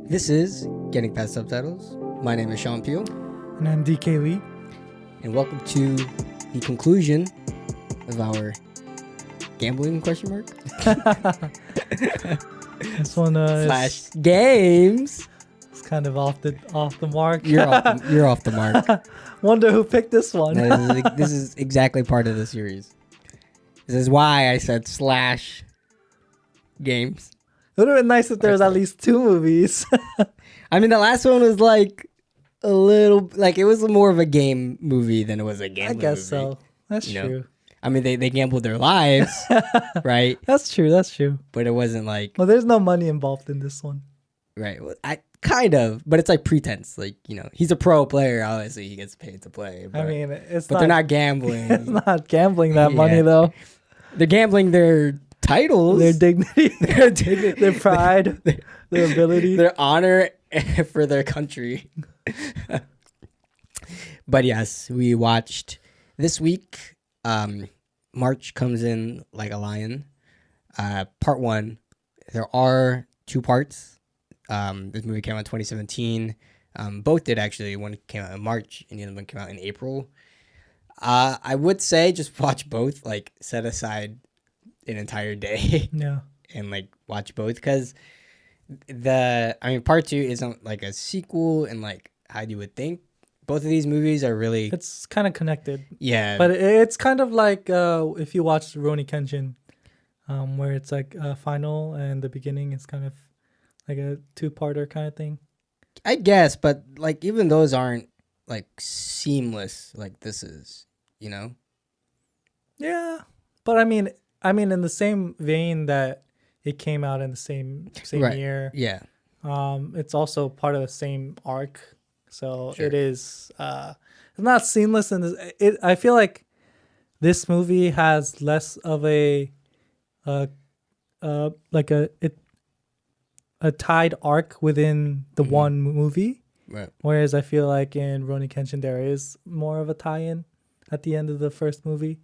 This is Getting Past Subtitles. My name is Sean Peel. And I'm DK Lee. And welcome to the conclusion of our gambling question mark? This one slash games. It's kind of off the mark. You're off the mark. Wonder who picked this one. This is exactly part of the series. This is why I said slash games. It would have been nice if there was at least two movies. I mean, the last one was like a little, like it was more of a game movie than it was a gambling movie. I guess so. That's true. I mean, they gambled their lives, right? That's true. But it wasn't like... Well, there's no money involved in this one. Right. Well, I kind of, but it's like pretense. Like, you know, he's a pro player. Obviously, he gets paid to play. But, I mean, they're not gambling. It's not gambling that money, though. They're gambling their titles. Their dignity. Their pride. Their ability. Their honor for their country. But yes, we watched this week. March comes in like a lion. Part 1. There are 2 parts. This movie came out in 2017. Both did actually. One came out in March and the other one came out in April. I would say just watch both. Like set aside an entire day. Yeah. And like watch both because part 2 isn't like a sequel and like how you would think. Both of these movies are really... It's kind of connected. Yeah. But it's kind of like if you watch Rurouni Kenshin, where it's like a final and the beginning is kind of like a 2-parter kind of thing. I guess, but like even those aren't like seamless like this is, you know? Yeah. But I mean in the same vein that it came out in the same right. year. Yeah. It's also part of the same arc. So sure. It is it's not seamless in this. I feel like this movie has less of a tied arc within the one movie. Right. Whereas I feel like in Rurouni Kenshin there is more of a tie-in at the end of the first movie.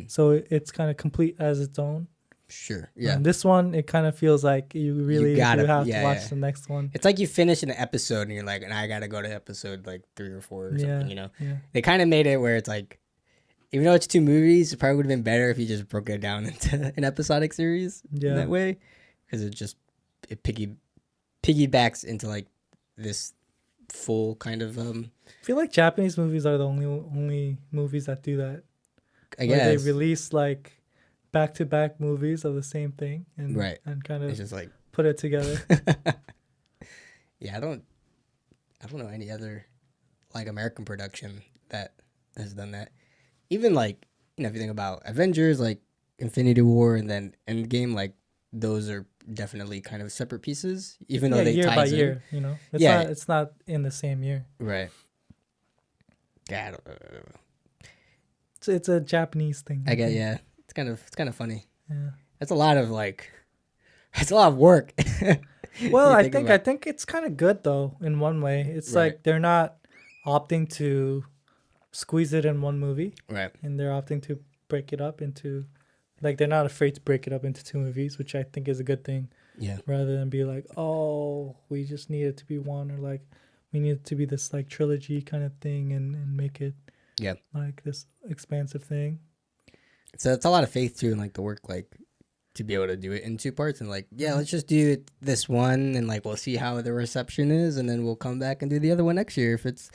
So it's kind of complete as its own. Sure. Yeah. This one, it kind of feels like you really do have to watch the next one. It's like you finish an episode and you're like, and I gotta go to episode like 3 or 4 or something. You know. Yeah. They kind of made it where it's like, even though it's 2 movies, it probably would have been better if you just broke it down into an episodic series. In that way, because it piggybacks into like this full kind of. I feel like Japanese movies are the only movies that do that. I guess they release like back-to-back movies of the same thing and kind of it's just like put it together. Yeah, I don't know any other like American production that has done that. Even like, you know, if you think about Avengers, like Infinity War and then Endgame, like those are definitely kind of separate pieces, even though they year ties by in. year, you know. It's not in the same year. Right. Yeah, I don't know. It's a Japanese thing. I guess, yeah. It's kind of funny. Yeah. That's a lot of work. Well, I think it's kind of good though in one way. It's like they're not opting to squeeze it in one movie. Right. And they're opting to break it up into, like, they're not afraid to break it up into 2 movies, which I think is a good thing. Yeah. Rather than be like, oh, we just need it to be one, or like we need it to be this like trilogy kind of thing and make it like this expansive thing. So it's a lot of faith too in like the work, like to be able to do it in 2 parts and like, let's just do it this one and like we'll see how the reception is and then we'll come back and do the other one next year if it's.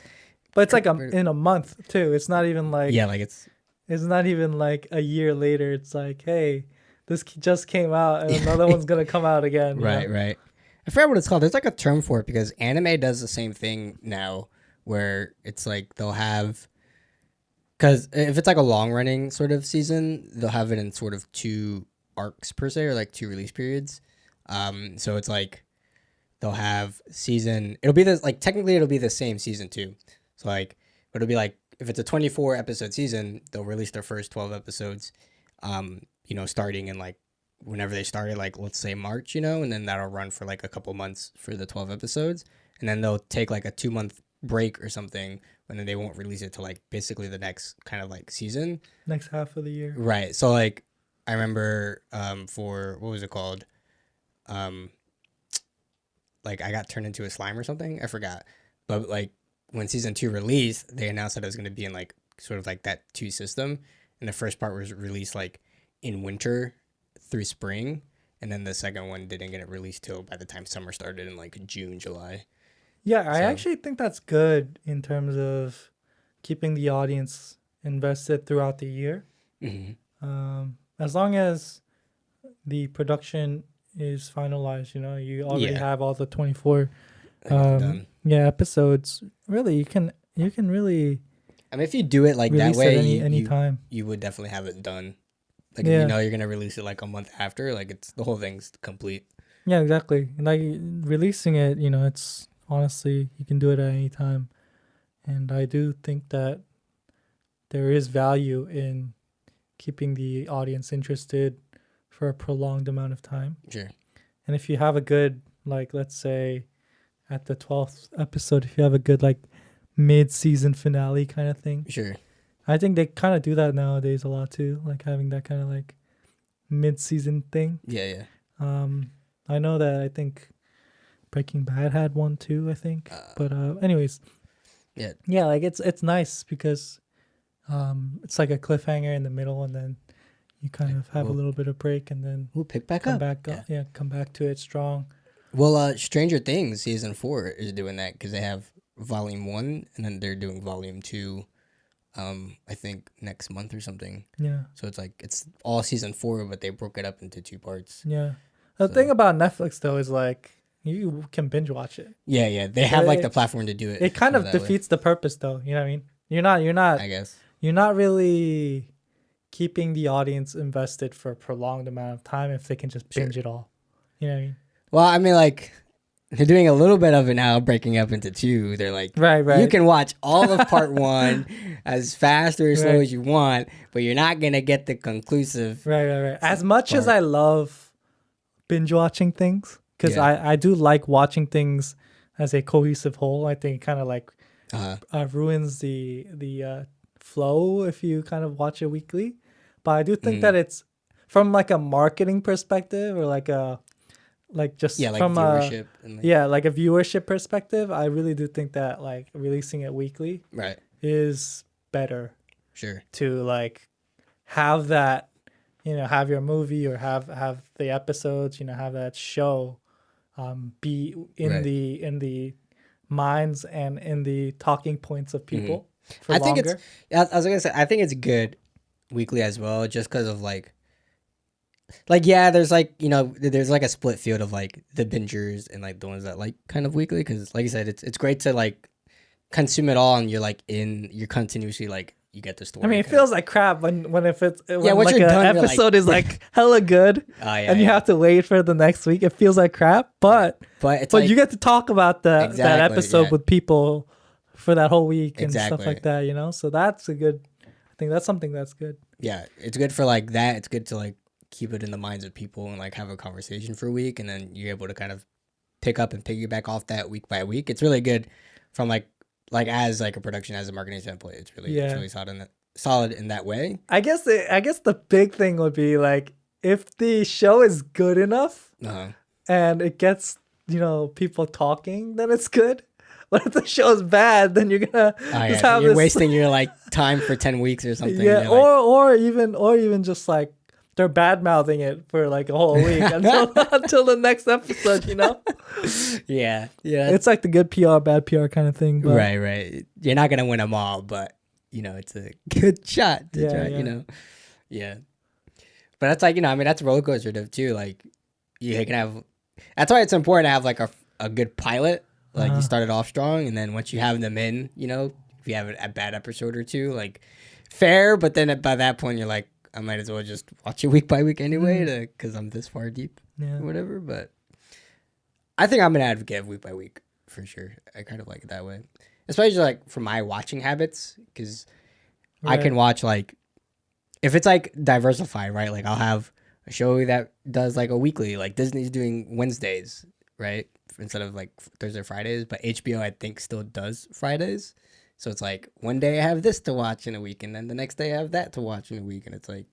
But it's like in a month too. It's not even like it's not even like a year later. It's like, hey, this just came out and another one's gonna come out again. Right. I forgot what it's called. There's like a term for it because anime does the same thing now, where it's like they'll have. Because if it's like a long running sort of season, they'll have it in sort of 2 arcs per se, or like 2 release periods. So it's like they'll have season. It'll be this like technically it'll be the same season 2. So like it'll be like if it's a 24 episode season, they'll release their first 12 episodes. You know, starting in like whenever they started, like let's say March, you know, and then that'll run for like a couple months for the 12 episodes, and then they'll take like a 2-month break or something, and then they won't release it till like basically the next kind of like season, next half of the year. Right. So like I remember for what was it called? like I got turned into a slime or something. I forgot. But like when season 2 released, they announced that it was going to be in like sort of like that 2 system. And the first part was released like in winter through spring. And then the second one didn't get it released till by the time summer started in like June, July. Yeah, I actually think that's good in terms of keeping the audience invested throughout the year. As long as the production is finalized, you know, you already have all the 24 episodes. Really, you can really, I mean, if you do it like that way, any time, you would definitely have it done. Like if you know you're gonna release it like a month after, like it's the whole thing's complete. Yeah, exactly. Like releasing it, you know, it's honestly you can do it at any time, and I do think that there is value in keeping the audience interested for a prolonged amount of time. Sure. And if you have a good, like, let's say at the 12th episode, if you have a good like mid-season finale kind of thing. Sure. I think they kind of do that nowadays a lot too, like having that kind of like mid-season thing. Yeah. I know that I think Breaking Bad had one too, I think. But anyways. Yeah, like it's nice because it's like a cliffhanger in the middle, and then you kind of have a little bit of break, and then we'll pick back up. Come back to it strong. Well, Stranger Things season 4 is doing that because they have volume 1, and then they're doing volume 2. I think next month or something. Yeah. So it's like it's all season 4, but they broke it up into 2 parts. Yeah. The thing about Netflix though is like you can binge watch it. Yeah. They have like the platform to do it. It kind of defeats the purpose though. You know what I mean? You're not. I guess you're not really keeping the audience invested for a prolonged amount of time if they can just binge it all. You know what I mean? Well, I mean, like, they're doing a little bit of it now, breaking up into 2. They're like, right. You can watch all of part 1 as fast or as slow as you want, but you're not going to get the conclusive. Right. As much as I love binge watching things, because I do like watching things as a cohesive whole. I think it kind of like ruins the flow if you kind of watch it weekly. But I do think that it's from like a marketing perspective or like a like from viewership like a viewership perspective, I really do think that like releasing it weekly is better. Sure. To like have that, you know, have your movie or have the episodes, you know, have that show be in the minds and in the talking points of people for longer. I was gonna say I think it's good weekly as well, just because of like there's like, you know, there's like a split field of like the bingers and like the ones that like kind of weekly, because like you said, it's great to like consume it all and you're continuously like you get the story. I mean, it feels like crap when if it's once like you're an done, episode is like hella good and you have to wait for the next week. It feels like crap, but like, you get to talk about that episode with people for that whole week and stuff like that, you know. So that's a good. I think that's something that's good. Yeah, it's good for like that. It's good to like keep it in the minds of people and like have a conversation for a week, and then you're able to kind of pick up and piggyback off that week by week. It's really good from like as like a production, as a marketing standpoint. It's really solid in that way. I guess the big thing would be like if the show is good enough and it gets, you know, people talking, then it's good. But if the show's bad, then you're gonna you're wasting your like time for 10 weeks or something. Yeah, or even just like they're bad mouthing it for like a whole week until the next episode, you know? Yeah. It's like the good PR, bad PR kind of thing. But right. You're not gonna win them all, but you know, it's a good shot to try, you know? Yeah. But that's like, you know, I mean, that's roller coaster too. Like you can have, that's why it's important to have like a good pilot. Like you started off strong, and then once you have them in, you know, if you have a bad episode or two, like fair, but then by that point you're like, I might as well just watch it week by week anyway, because I'm this far deep or whatever. But I think I'm an advocate of week by week for sure. I kind of like it that way, especially like for my watching habits, because I can watch like, if it's like diversified, right? Like I'll have a show that does like a weekly, like Disney's doing Wednesdays, right? Instead of like Thursday, Fridays, but HBO I think still does Fridays. So it's like one day I have this to watch in a week, and then the next day I have that to watch in a week, and it's like,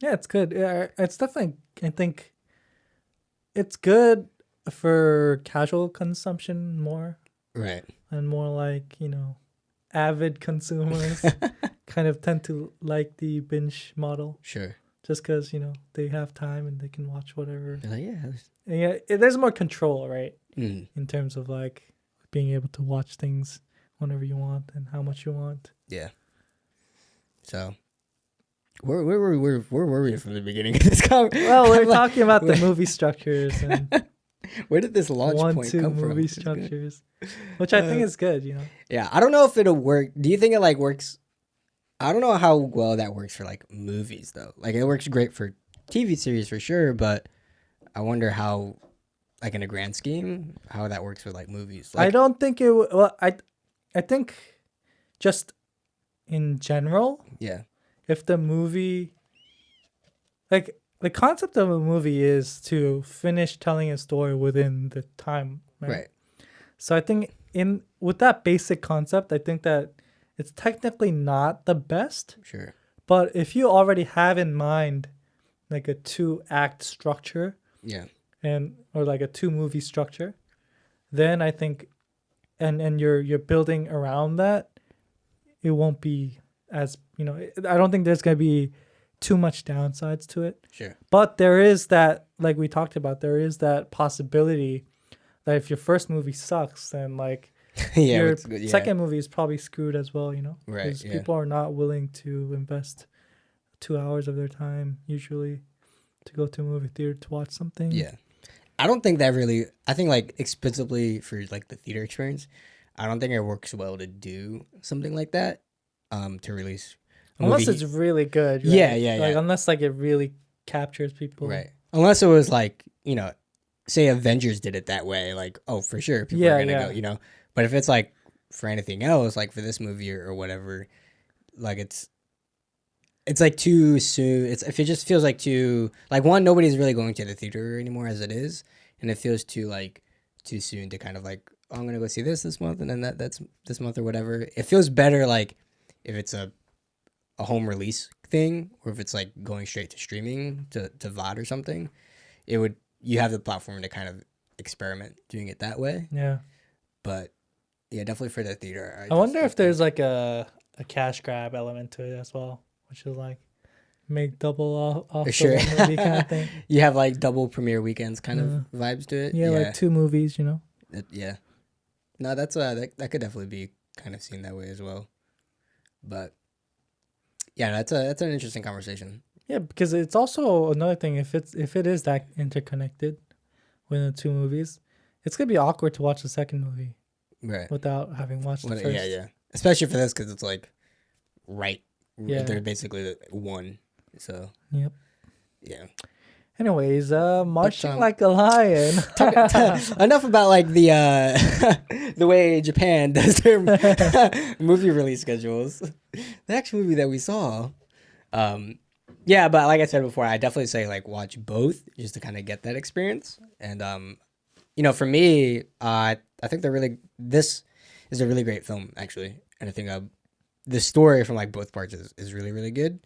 yeah, it's good. Yeah, it's definitely, I think it's good for casual consumption more, right, and more like avid consumers kind of tend to like the binge model. Sure. Just because they have time and they can watch whatever. They're like, yeah. And there's more control, right? Mm. In terms of like being able to watch things whenever you want and how much you want. Yeah. So, where were we from the beginning of this conversation? Well, we're talking about the movie structures and where did this launch point come from? movie structures, which I think is good. Yeah, I don't know if it'll work. Do you think it like works? I don't know how well that works for like movies though. Like it works great for TV series for sure, but I wonder how, like in a grand scheme, how that works with like movies. Like, I don't think it. Well, I think just in general. Yeah. If the movie, like the concept of a movie is to finish telling a story within the time, right? So I think with that basic concept, I think that it's technically not the best. Sure. But if you already have in mind like a 2-act structure, yeah, or like a 2-movie structure, then I think and you're building around that, it won't be as, I don't think there's going to be too much downsides to it. Sure. But there is that, like we talked about, there is that possibility that if your first movie sucks, then like your second movie is probably screwed as well, Right. Because people are not willing to invest 2 hours of their time usually to go to a movie theater to watch something. Yeah. I don't think that really, I think like explicitly for like the theater experience, I don't think it works well to do something like that, to release a unless movie. it's really good. Right? Yeah. Like unless like it really captures people. Right. Unless it was like, say Avengers did it that way, like, oh, for sure, people are going to go, But if it's like for anything else, like for this movie or whatever, like it's like too soon. If it just feels like too, like one, nobody's really going to the theater anymore as it is. And it feels too soon to kind of like, oh, I'm going to go see this month and then that's this month or whatever. It feels better like if it's a home release thing or if it's like going straight to streaming to VOD or something, you have the platform to kind of experiment doing it that way. Yeah. But yeah, definitely for the theater. I wonder if there's like a cash grab element to it as well, which is like make double off sure. the movie kind of thing. You have like double premiere weekends kind of vibes to it. Yeah, like 2 movies, Yeah. No, that's that could definitely be kind of seen that way as well. But yeah, that's an interesting conversation. Yeah, because it's also another thing if it is that interconnected within the 2 movies, it's gonna be awkward to watch the second movie, right? Without having watched the first. Yeah. Especially for this because it's like right. Yeah. They're basically one. So. Yep. Yeah. Anyways, marching like a lion. Enough about like the the way Japan does their movie release schedules. The actual movie that we saw, yeah, but like I said before, I definitely say like watch both just to kind of get that experience. And for me, I think this is a really great film actually, and I think the story from like both parts is really really good.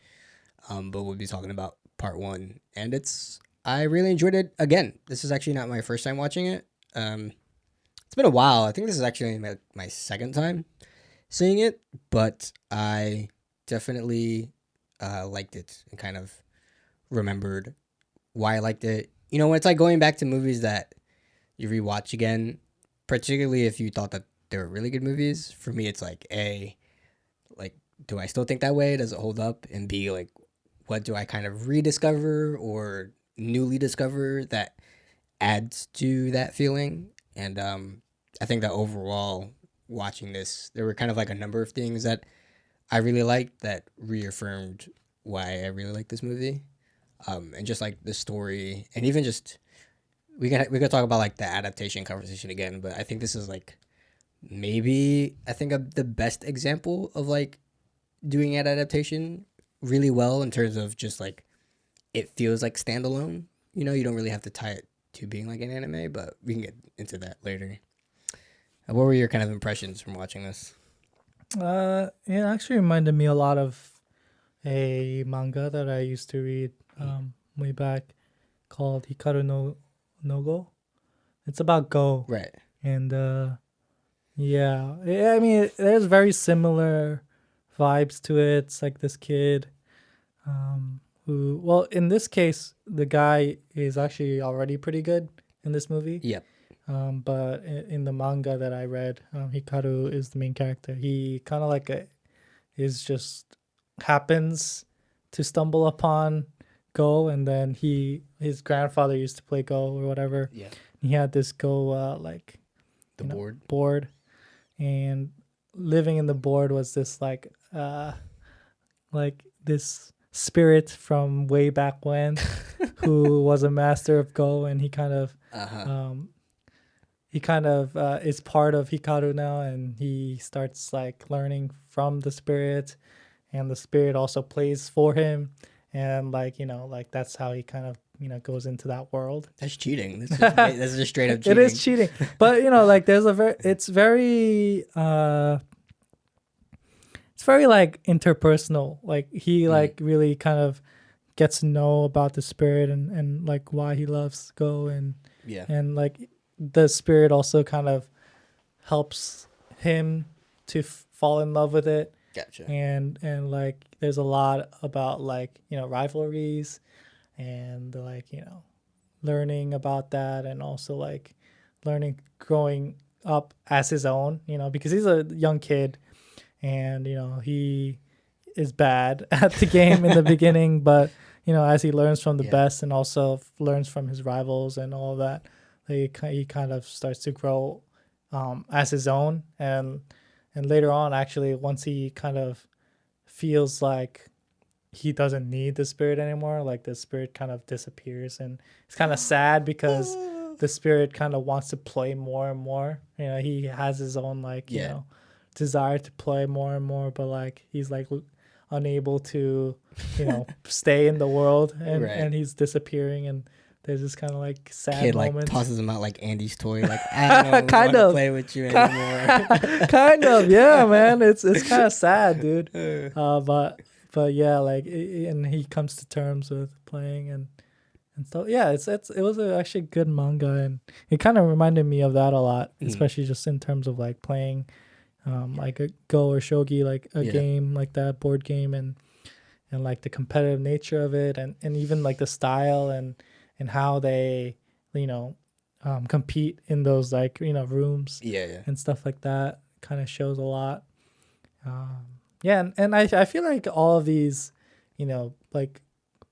But we'll be talking about part 1, and I really enjoyed it. Again, this is actually not my first time watching it. It's been a while. I think this is actually my second time seeing it, but I definitely liked it and kind of remembered why I liked it. When it's like going back to movies that you rewatch again, particularly if you thought that they were really good movies. For me, it's like A, like, do I still think that way? Does it hold up? And B, like, what do I kind of rediscover or newly discover that adds to that feeling? And I think that overall, watching this, there were kind of like a number of things that I really liked that reaffirmed why I really like this movie. And just like the story, and even just we could talk about like the adaptation conversation again, but I think this is like maybe the best example of like doing an adaptation really well in terms of just like it feels like standalone. You don't really have to tie it to being like an anime, but we can get into that later. What were your kind of impressions from watching this? It actually reminded me a lot of a manga that I used to read way back called Hikaru no Go, It's about Go. Right. And yeah, I mean, there's very similar vibes to it. It's like this kid who, well, in this case, the guy is actually already pretty good in this movie. Yep. But in the manga that I read, Hikaru is the main character. He kind of like is just happens to stumble upon Go, and then his grandfather used to play Go or whatever. Yeah. He had this Go like the board, and living in the board was this like this spirit from way back when who was a master of Go, and he kind of is part of Hikaru now, and he starts like learning from the spirit, and the spirit also plays for him, and like that's how he kind of goes into that world. That's cheating. This is straight up cheating. It is cheating, but like there's it's very like interpersonal. Like he like really kind of gets to know about the spirit and like why he loves Go, and and like the spirit also kind of helps him to fall in love with it. Gotcha. And like there's a lot about like rivalries and like learning about that, and also like learning growing up as his own, because he's a young kid, and he is bad at the game in the beginning, but as he learns from the best and also learns from his rivals and all of that, he kind of starts to grow as his own, and later on, actually, once he kind of feels like he doesn't need the spirit anymore, like the spirit kind of disappears, and it's kind of sad because the spirit kind of wants to play more and more. He has his own like desire to play more and more, but like he's like unable to stay in the world, and he's disappearing, and there's this kind of like sad kid moment. Like tosses him out like Andy's toy, like I don't kind want of to play with you anymore. Kind of, yeah, man. It's kind of sad, dude. But yeah, like and he comes to terms with playing and stuff. Yeah, it was actually a good manga, and it kind of reminded me of that a lot, especially just in terms of like playing like a Go or Shogi, like a game like that, board game, and like the competitive nature of it, and even like the style and how they compete in those like rooms and stuff like that kind of shows a lot. And I feel like all of these like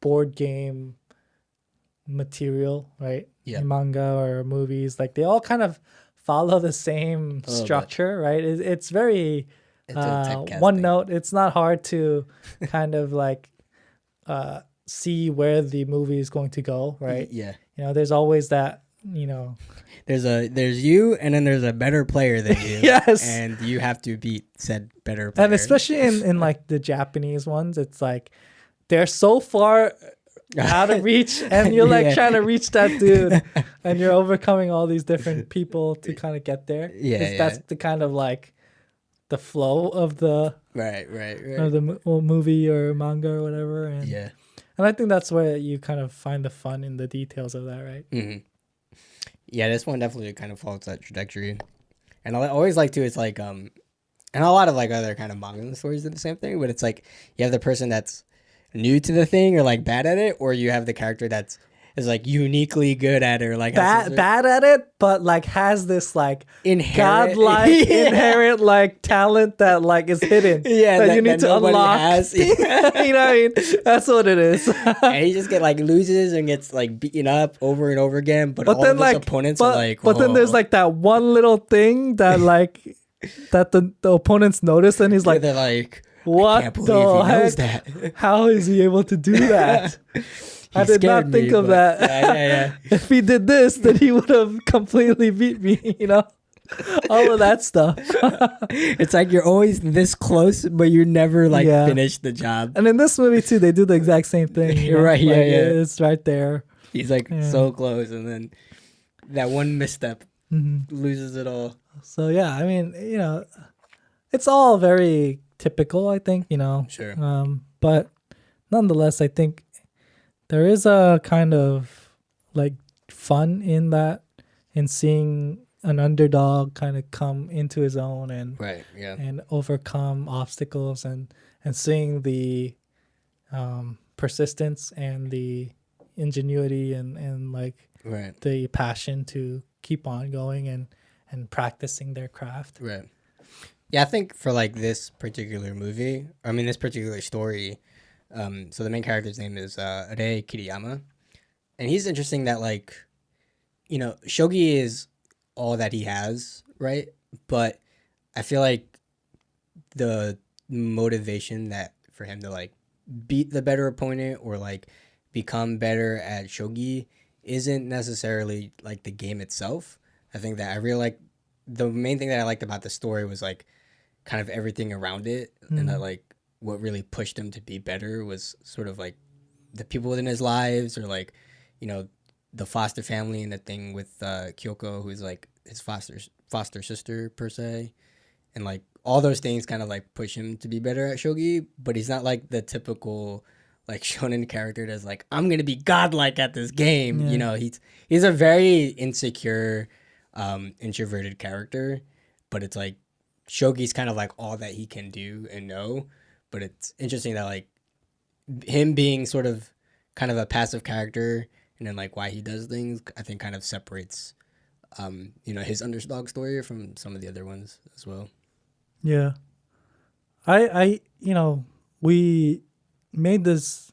board game material, right, in manga or movies, like they all kind of follow the same structure, right? It's very one note. It's not hard to kind of like see where the movie is going to go, right? There's always that there's you, and then there's a better player than you. Yes, and you have to beat said better player. And especially in like the Japanese ones, it's like they're so far out of reach, and you're like trying to reach that dude, and you're overcoming all these different people to kind of get there. That's the kind of like the flow of the right of the movie or manga or whatever. And I think that's where you kind of find the fun in the details of that, right? Mm-hmm. Yeah, this one definitely kind of follows that trajectory. And I always like to, it's like, and a lot of like other kind of manga stories do the same thing, but it's like you have the person that's new to the thing or like bad at it, or you have the character that's is like uniquely good at it, or like bad at it, but like has this like inherent godlike inherent like talent that like is hidden. That you need to unlock. You know what I mean? That's what it is. And he just like loses and gets like beaten up over and over again. But all then, of his like, opponents are like, but then there's like that one little thing that like that the opponents notice, and he's like, they're like, what I can't believe he knows heck? that. How is he able to do that? I did not think of that. Yeah. If he did this, then he would have completely beat me, all of that stuff. It's like you're always this close, but you never like finish the job. And in this movie too, they do the exact same thing. You're right. Like, it's right there. He's like so close, and then that one misstep loses it all. So yeah, I mean, it's all very typical, I think, Sure. But nonetheless, I think there is a kind of like fun in that seeing an underdog kind of come into his own and Right. Yeah. and overcome obstacles, and seeing the persistence and the ingenuity and like Right. the passion to keep on going and practicing their craft. Right. Yeah, I think for like this particular movie, I mean this particular story, so the main character's name is Rei Kiriyama, and he's interesting that like, you know, Shogi is all that he has, right? But I feel like the motivation that for him to like beat the better opponent or like become better at Shogi isn't necessarily like the game itself. I think that I really like the main thing that I liked about the story was like kind of everything around it, and that like what really pushed him to be better was sort of like the people within his lives, or like, you know, the foster family and the thing with Kyoko, who's like his foster sister per se, and like all those things kind of like push him to be better at shogi. But he's not like the typical like shonen character that's like, I'm gonna be godlike at this game. You know, he's a very insecure, introverted character, but it's like shogi's kind of like all that he can do and know. But it's interesting that like him being sort of kind of a passive character, and then like why he does things, I think kind of separates you know, his underdog story from some of the other ones as well. Yeah. I you know, we made this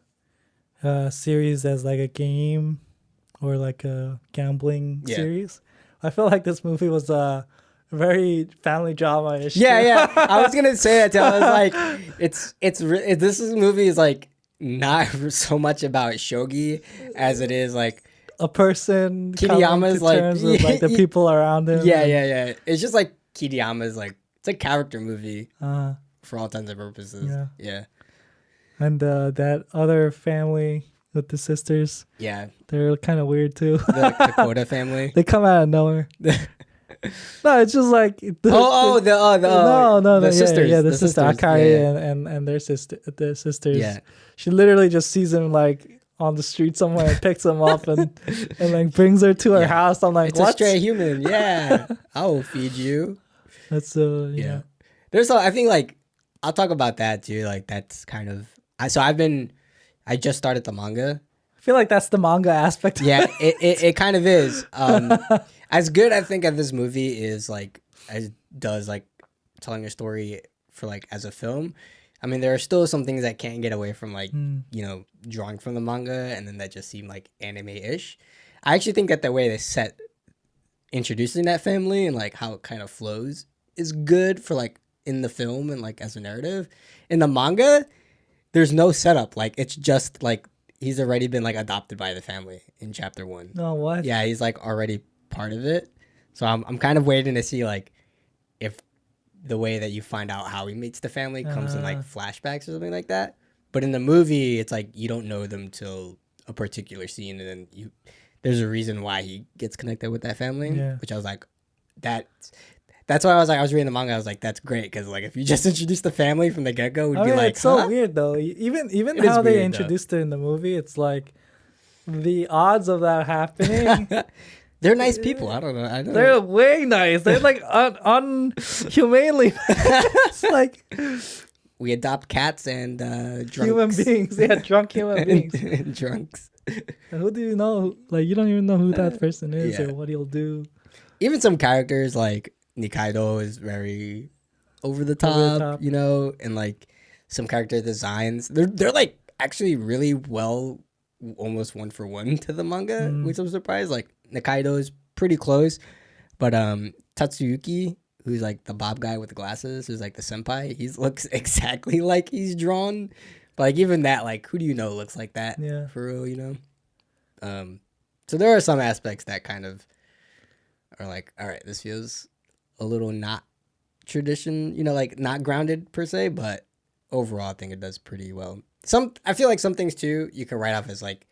series as like a game or like a gambling series. I feel like this movie was a very family drama-ish. Yeah. I was gonna say that too. I was like, this movie is like not so much about shogi as it is like a person Kiriyama's like with like the people around him. Yeah. It's just like Kiriyama's like, it's a character movie for all intents and purposes. Yeah. And that other family with the sisters. Yeah. They're kind of weird too. The Goto family. They come out of nowhere. No, it's just like the sisters. Yeah, the sister Akari and their sisters. Yeah. She literally just sees him like on the street somewhere and picks him up and like brings her to her house. I'm like, it's what? A stray human. Yeah. I will feed you. That's yeah. There's I think like I'll talk about that too. Like that's kind of I just started the manga. I feel like that's the manga aspect. Yeah, it kind of is. As good I think of this movie is like as does like telling a story for like as a film. I mean, there are still some things that can't get away from like you know, drawing from the manga, and then that just seem like anime-ish. I actually think that the way they set introducing that family and like how it kind of flows is good for like in the film and like as a narrative. In the manga, there's no setup. Like it's just like he's already been like adopted by the family in chapter 1. No, what? Yeah, he's like already part of it. So I'm kind of waiting to see like if the way that you find out how he meets the family comes in like flashbacks or something like that. But in the movie, it's like you don't know them till a particular scene, and then there's a reason why he gets connected with that family. Which I was like, that's why I was reading the manga. I was like, that's great, because like if you just introduced the family from the get go, we'd be like, it's so weird though. Even how they introduced it in the movie, it's like the odds of that happening. They're nice people. I don't know. They're way nice. They're like unhumanely. It's like we adopt cats and drunks. Human beings. Yeah, drunk human beings. And drunks. And who do you know? Like you don't even know who that person is or what he'll do. Even some characters like Nikaido is very over the top, you know, and like some character designs. They're like actually really well, almost 1-for-1 to the manga, which I'm surprised. Like Nikaido is pretty close, but Tatsuyuki, who's like the Bob guy with the glasses, who's like the senpai, he looks exactly like he's drawn. But like even that, like who do you know looks like that? Yeah, for real, you know. So there are some aspects that kind of are like, all right, this feels a little not tradition, you know, like not grounded per se, but overall I think it does pretty well. I feel like some things too you can write off as like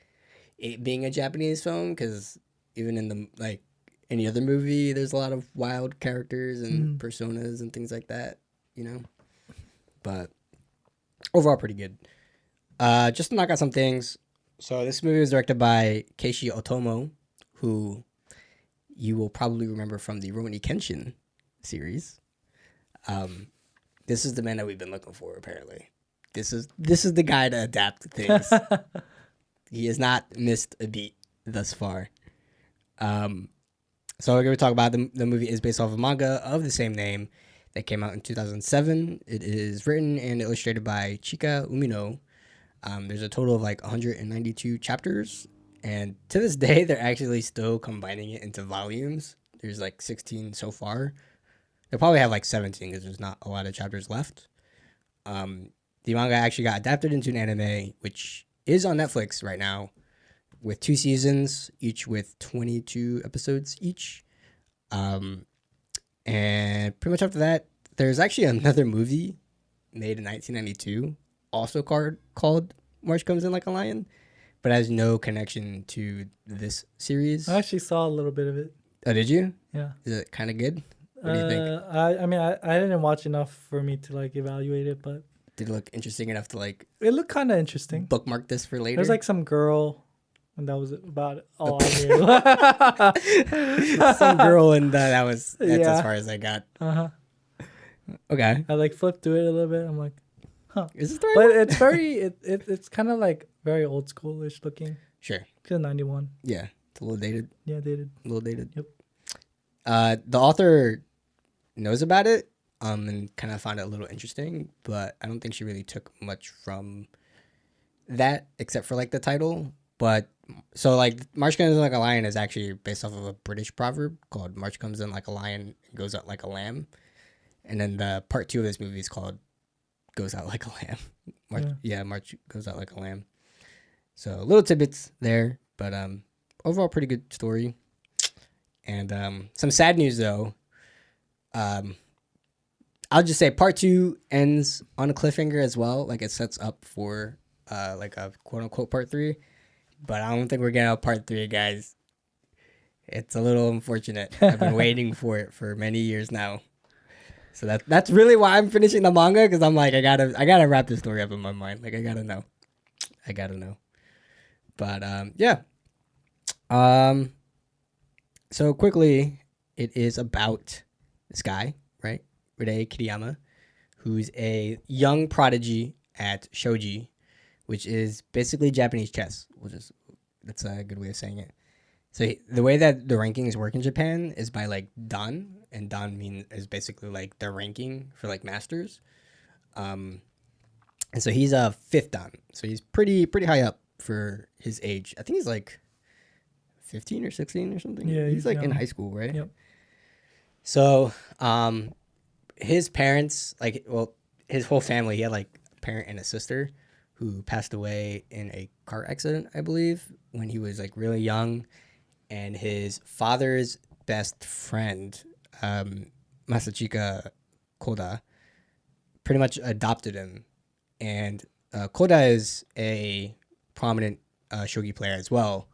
it being a Japanese film, because even in the like any other movie there's a lot of wild characters and personas and things like that, you know. But overall pretty good. Just to knock out some things, so this movie was directed by Keishi Ohtomo, who you will probably remember from the Rurouni Kenshin series. This is the man that we've been looking for, apparently. This is the guy to adapt things. He has not missed a beat thus far. So we're going to talk about the movie is based off of a manga of the same name that came out in 2007. It is written and illustrated by Chika Umino. There's a total of like 192 chapters. And to this day, they're actually still combining it into volumes. There's like 16 so far. They'll probably have like 17 because there's not a lot of chapters left. The manga actually got adapted into an anime, which is on Netflix right now, with 2 seasons, each with 22 episodes each. And pretty much after that, there's actually another movie made in 1992, also called March Comes In Like a Lion, but has no connection to this series. I actually saw a little bit of it. Oh, did you? Yeah. Is it kind of good? What do you think? I mean, I didn't watch enough for me to like evaluate it, but did it look interesting enough to like? It looked kind of interesting. Bookmark this for later. There's like some girl, and that was about all I knew. Some girl, and that's as far as I got. Okay. I like flipped through it a little bit. I'm like, huh. Is this the right But one? it's very it's kind of like very old schoolish looking. Sure. Because 91. Yeah, it's a little dated. Yeah, dated. A little dated. Yep. The author knows about it, and kind of found it a little interesting, but I don't think she really took much from that except for like the title. But so like March Comes In Like a Lion is actually based off of a British proverb called March Comes In Like a Lion and Goes Out Like a Lamb. And then the part 2 of this movie is called Goes Out Like a Lamb. March Goes Out Like a Lamb. So little tidbits there, but overall pretty good story. And some sad news though. I'll just say part 2 ends on a cliffhanger as well. Like it sets up for like a quote unquote part 3. But I don't think we're getting a part 3, guys. It's a little unfortunate. I've been waiting for it for many years now. So that's really why I'm finishing the manga, because I'm like, I gotta wrap this story up in my mind. Like I gotta know. But yeah. So quickly, it is about this guy, right? Rei Kiriyama, who's a young prodigy at Shogi, which is basically Japanese chess, that's a good way of saying it. So the way that the rankings work in Japan is by like dan, and dan is basically like the ranking for like masters. And so he's a 5th dan, so he's pretty high up for his age. I think he's like 15 or 16 or something. Yeah, he's like young. In high school, right? Yep. So his parents, his whole family, he had like a parent and a sister who passed away in a car accident, I believe, when he was like really young. And his father's best friend, Masachika Koda, pretty much adopted him. And Koda is a prominent shogi player as well.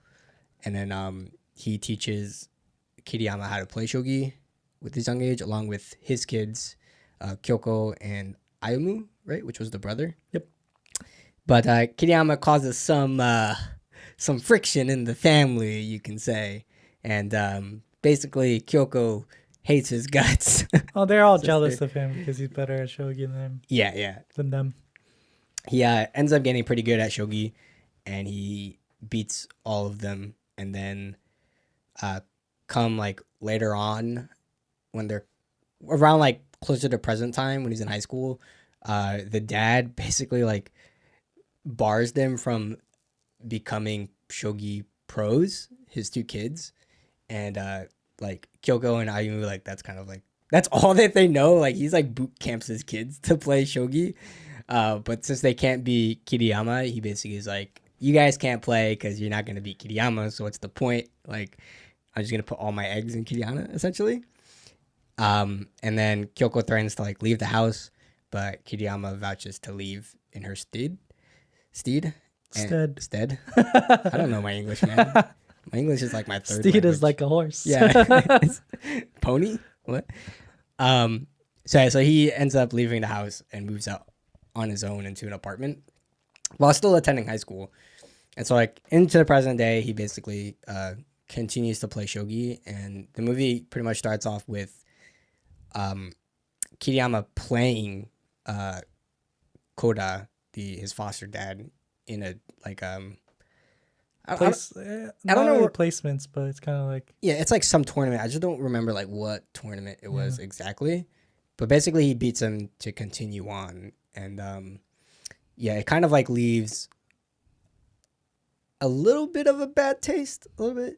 And then he teaches Kiriyama how to play shogi with his young age, along with his kids, Kyoko and Ayumu, right, which was the brother. Yep. But Kiriyama causes some friction in the family, you can say. And basically, Kyoko hates his guts. Oh, they're all jealous of him because he's better at shogi than them. He ends up getting pretty good at shogi, and he beats all of them. And then come like later on, when they're around like closer to present time, when he's in high school, the dad basically like bars them from becoming shogi pros, his 2 kids. And like Kyoko and Ayumu, like that's kind of like that's all that they know. Like he's like boot camps his kids to play shogi. But since they can't be Kiriyama, he basically is like, you guys can't play because you're not going to beat Kiriyama, so what's the point? Like, I'm just going to put all my eggs in Kiriyama, essentially. And then Kyoko threatens to, like, leave the house, but Kiriyama vouches to leave in her stead. I don't know my English, man. My English is like my third Steed language. is like a horse. Yeah. Pony? What? So he ends up leaving the house and moves out on his own into an apartment while still attending high school. And so like into the present day, he basically continues to play shogi, and the movie pretty much starts off with Kiriyama playing Koda, his foster dad, in a like I don't know really placements, but it's kind of like it's like some tournament. I just don't remember like what tournament it was exactly, but basically he beats him to continue on, and it kind of like leaves a little bit of a bad taste, a little bit.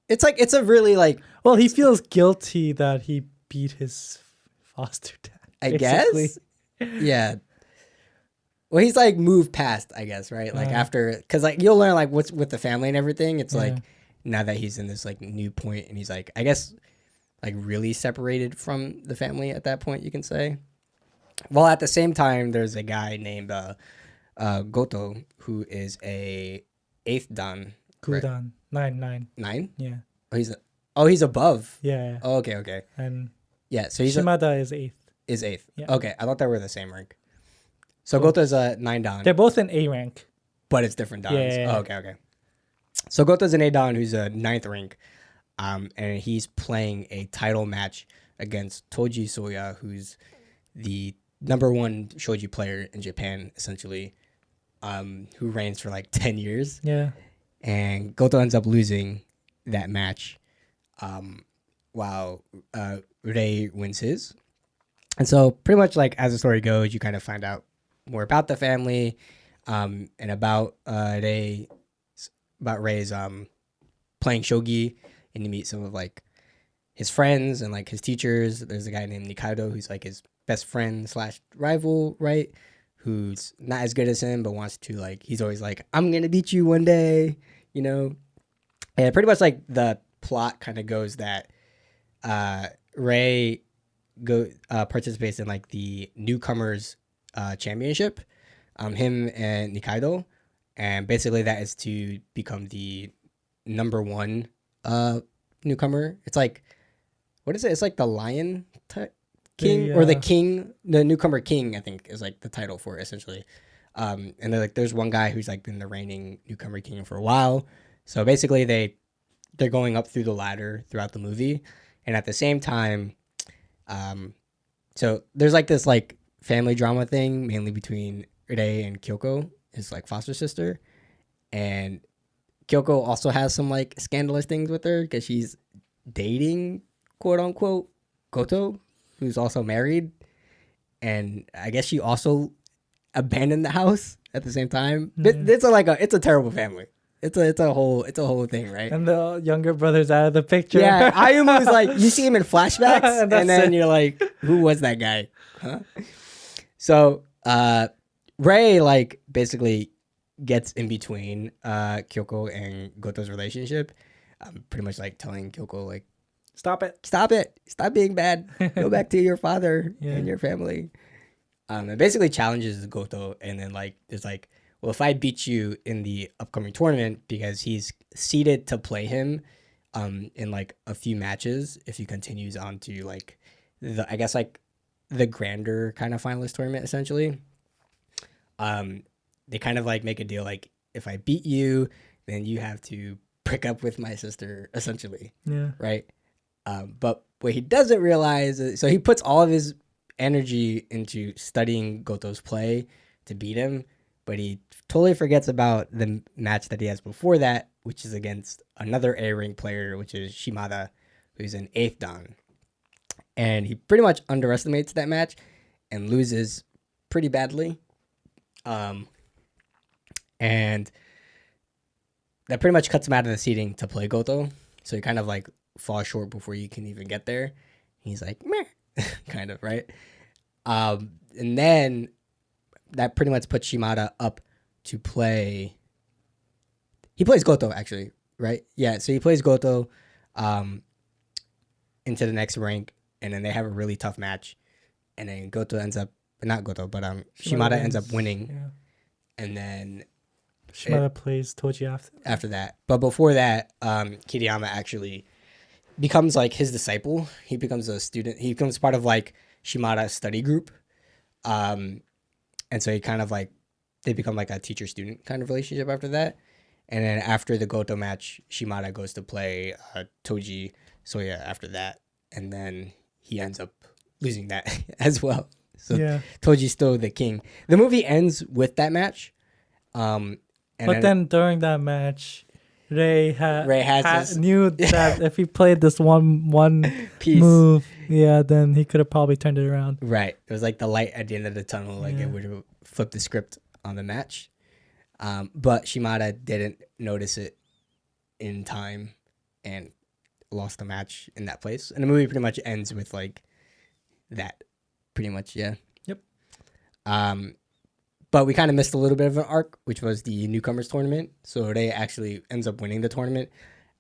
It's a really like he feels guilty that he beat his foster dad. I guess. Yeah. Well, he's like moved past, I guess, right? Like after, because like you'll learn like what's with the family and everything. It's like now that he's in this like new point, and he's like, I guess, like really separated from the family at that point, you can say. Well, at the same time, there's a guy named Goto who is a 8th dan. Kudan. Right? 9. 9? Yeah. He's above. Yeah. Oh, okay. And so he's Shimada is 8th. Is 8th. Yeah. Okay, I thought they were the same rank. So Goto's a 9 dan. They're both in A rank. But it's different dans. Yeah. Oh, okay. So Goto's an 8 dan who's a 9th rank. And he's playing a title match against Toji Soya, who's the #1 shogi player in Japan, essentially, who reigns for like 10 years. Yeah. And Goto ends up losing that match, while Rei wins his. And so pretty much like as the story goes, you kind of find out more about the family, and about Rei's playing shogi, and you meet some of like his friends and like his teachers. There's a guy named Nikaido who's like his best friend / rival, right? Who's not as good as him, but wants to like, he's always like, I'm gonna beat you one day, you know? And pretty much like the plot kind of goes that Rei participates in like the newcomers championship, him and Nikaido, and basically that is to become the #1 newcomer. It's like, what is it? It's like the Lion King, or the King, the newcomer king, I think is like the title for it, essentially. And they're like, there's one guy who's like been the reigning newcomer king for a while. So basically they're going up through the ladder throughout the movie, and at the same time, so there's like this like family drama thing, mainly between Rei and Kyoko, his like foster sister, and Kyoko also has some like scandalous things with her because she's dating, quote unquote, Goto, who's also married, and I guess she also abandoned the house at the same time. It's a terrible family. It's a whole thing, right? And the younger brother's out of the picture. Yeah, Ayumu is like, you see him in flashbacks, and then you're like, who was that guy? Huh? So Rei like basically gets in between Kyoko and Goto's relationship. Pretty much like telling Kyoko like, stop being bad, go back to your father and your family. It basically challenges Goto, and then like there's like, well, if I beat you in the upcoming tournament, because he's seeded to play him in like a few matches if he continues on to like I guess like the grander kind of finalist tournament, essentially. They kind of like make a deal like, if I beat you, then you have to break up with my sister, essentially. Yeah. Right. But what he doesn't realize is, so he puts all of his energy into studying Goto's play to beat him, but he totally forgets about the match that he has before that, which is against another A-rank player, which is Shimada, who's an 8th dan. And he pretty much underestimates that match and loses pretty badly. And that pretty much cuts him out of the seating to play Goto. So he kind of like falls short before you can even get there. He's like, meh, kind of, right? And then that pretty much puts Shimada up to play. He plays Goto, actually, right? Yeah, so he plays Goto into the next rank, and then they have a really tough match. And then Shimada ends up winning. Yeah. And then Shimada plays Toji after that. But before that, Kiriyama actually becomes like his disciple. He becomes a student. He becomes part of like Shimada's study group. And so he kind of like, they become like a teacher-student kind of relationship after that. And then after the Goto match, Shimada goes to play Toji Soya after that. And then he ends up losing that as well. So Toji's still the king. The movie ends with that match. But then during that match, Rei knew that if he played this one piece move, then he could have probably turned it around. Right. It was like the light at the end of the tunnel. Like it would have flipped the script on the match. But Shimada didn't notice it in time and lost the match in that place. And the movie pretty much ends with like that. Pretty much, yeah. Yep. But we kind of missed a little bit of an arc, which was the newcomers tournament. So Rei actually ends up winning the tournament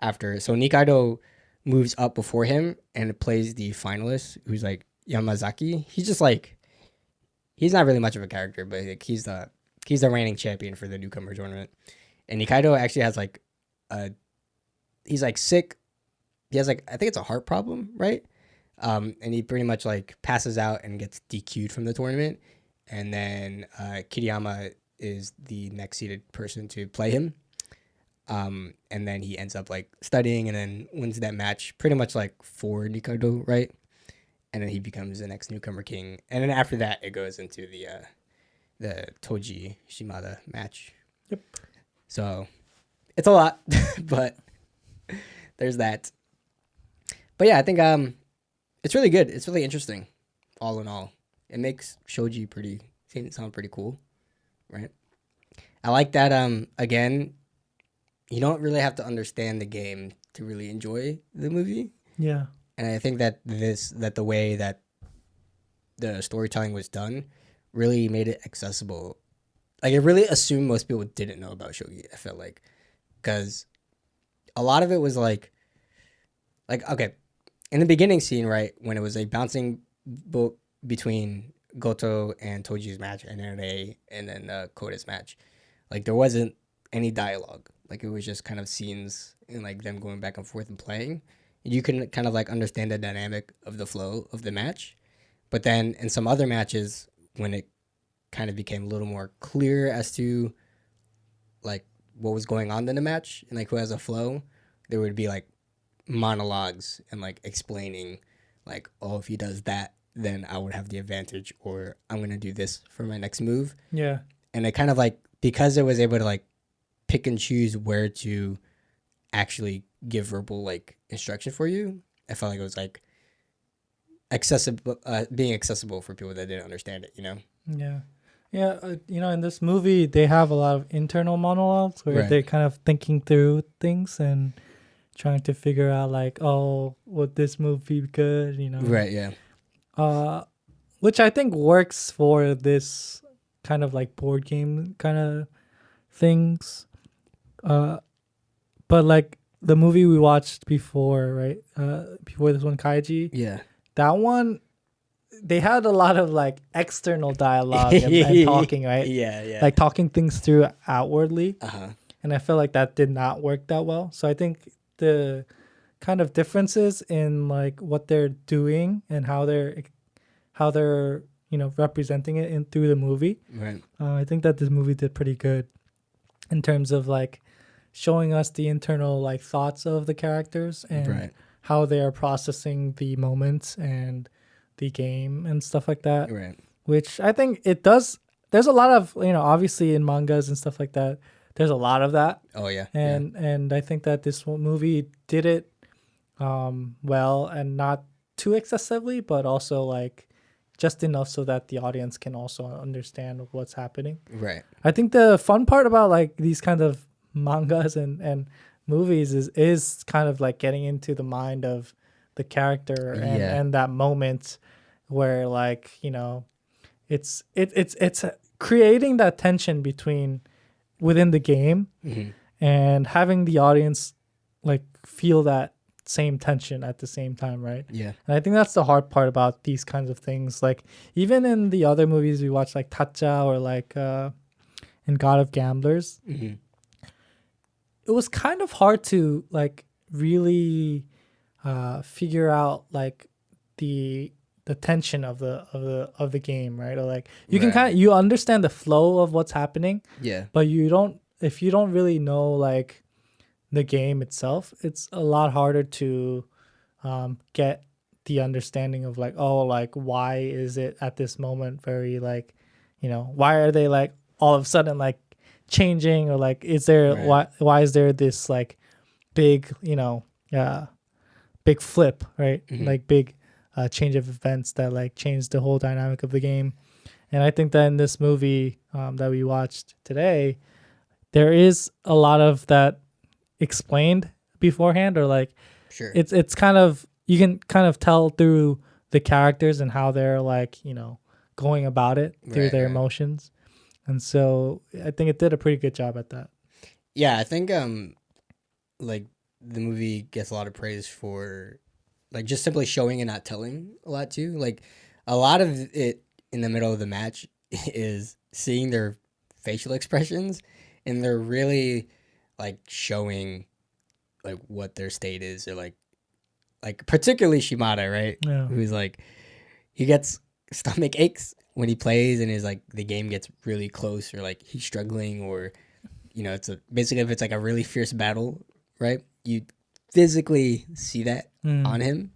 after. So Nikaido moves up before him and plays the finalist, who's like Yamazaki. He's just like, he's not really much of a character, but like he's the reigning champion for the newcomer tournament. And Nikaido actually has like he's like sick. He has like, I think it's a heart problem, right? And he pretty much like passes out and gets DQ'd from the tournament. And then Kiriyama is the next seeded person to play him. And then he ends up like studying and then wins that match pretty much like for Nikaido, right? And then he becomes the next newcomer king. And then after that, it goes into the Toji Shimada match. Yep. So it's a lot, but there's that. But yeah, I think it's really good. It's really interesting, all in all. It makes Shogi sound pretty cool, right? I like that. Again, you don't really have to understand the game to really enjoy the movie. Yeah. And I think that the way that the storytelling was done really made it accessible. Like it really assumed most people didn't know about Shogi. I felt like, because a lot of it was like okay, in the beginning scene, right, when it was a bouncing boat between Goto and Toji's match, and then Koda's match, like there wasn't any dialogue. Like it was just kind of scenes and like them going back and forth and playing. You can kind of like understand the dynamic of the flow of the match. But then in some other matches, when it kind of became a little more clear as to like what was going on in the match and like who has a flow, there would be like monologues and like explaining like, oh, if he does that, then I would have the advantage, or I'm going to do this for my next move. Yeah. And it kind of like, because it was able to like pick and choose where to actually give verbal like instruction for you, I felt like it was like being accessible for people that didn't understand it, you know? Yeah. Yeah. In this movie, they have a lot of internal monologues where they're kind of thinking through things and trying to figure out like, oh, would this move be good, you know? Right, yeah. Which I think works for this kind of like board game kind of things. But like the movie we watched before, right? Before this one, Kaiji. Yeah. That one, they had a lot of like external dialogue and talking, right? Yeah, yeah. Like talking things through outwardly. Uh-huh. And I feel like that did not work that well. So I think the kind of differences in like what they're doing and how they're representing it in through the movie. Right. I think that this movie did pretty good in terms of like showing us the internal like thoughts of the characters and how they are processing the moments and the game and stuff like that. Right. Which I think it does. There's a lot of, obviously in mangas and stuff like that, there's a lot of that. Oh yeah. And I think that this movie did it well, and not too excessively, but also like just enough so that the audience can also understand what's happening. Right. I think the fun part about like these kind of mangas and movies is kind of like getting into the mind of the character and that moment where like, it's creating that tension within the game and having the audience like feel that same tension at the same time, right? Yeah. And I think that's the hard part about these kinds of things. Like even in the other movies we watch, like Tacha or like in God of Gamblers, it was kind of hard to like really figure out like the tension of the game, right? Or like you can you understand the flow of what's happening, yeah, but you don't if you don't really know like the game itself, it's a lot harder to get the understanding of like, oh, like why is it at this moment very like, why are they like all of a sudden like changing, or like is there why is there this like big big flip, right? Like big change of events that like changed the whole dynamic of the game. And I think that in this movie that we watched today, there is a lot of that explained beforehand, or like it's kind of, you can kind of tell through the characters and how they're like going about it through their emotions. And so I think it did a pretty good job at that. Yeah, I think like the movie gets a lot of praise for like just simply showing and not telling a lot too. Like a lot of it in the middle of the match is seeing their facial expressions, and they're really like showing like what their state is, or like particularly Shimada, right? Yeah. Who's like, he gets stomach aches when he plays, and is like the game gets really close, or like he's struggling, or it's basically if it's like a really fierce battle, right? You physically see that on him,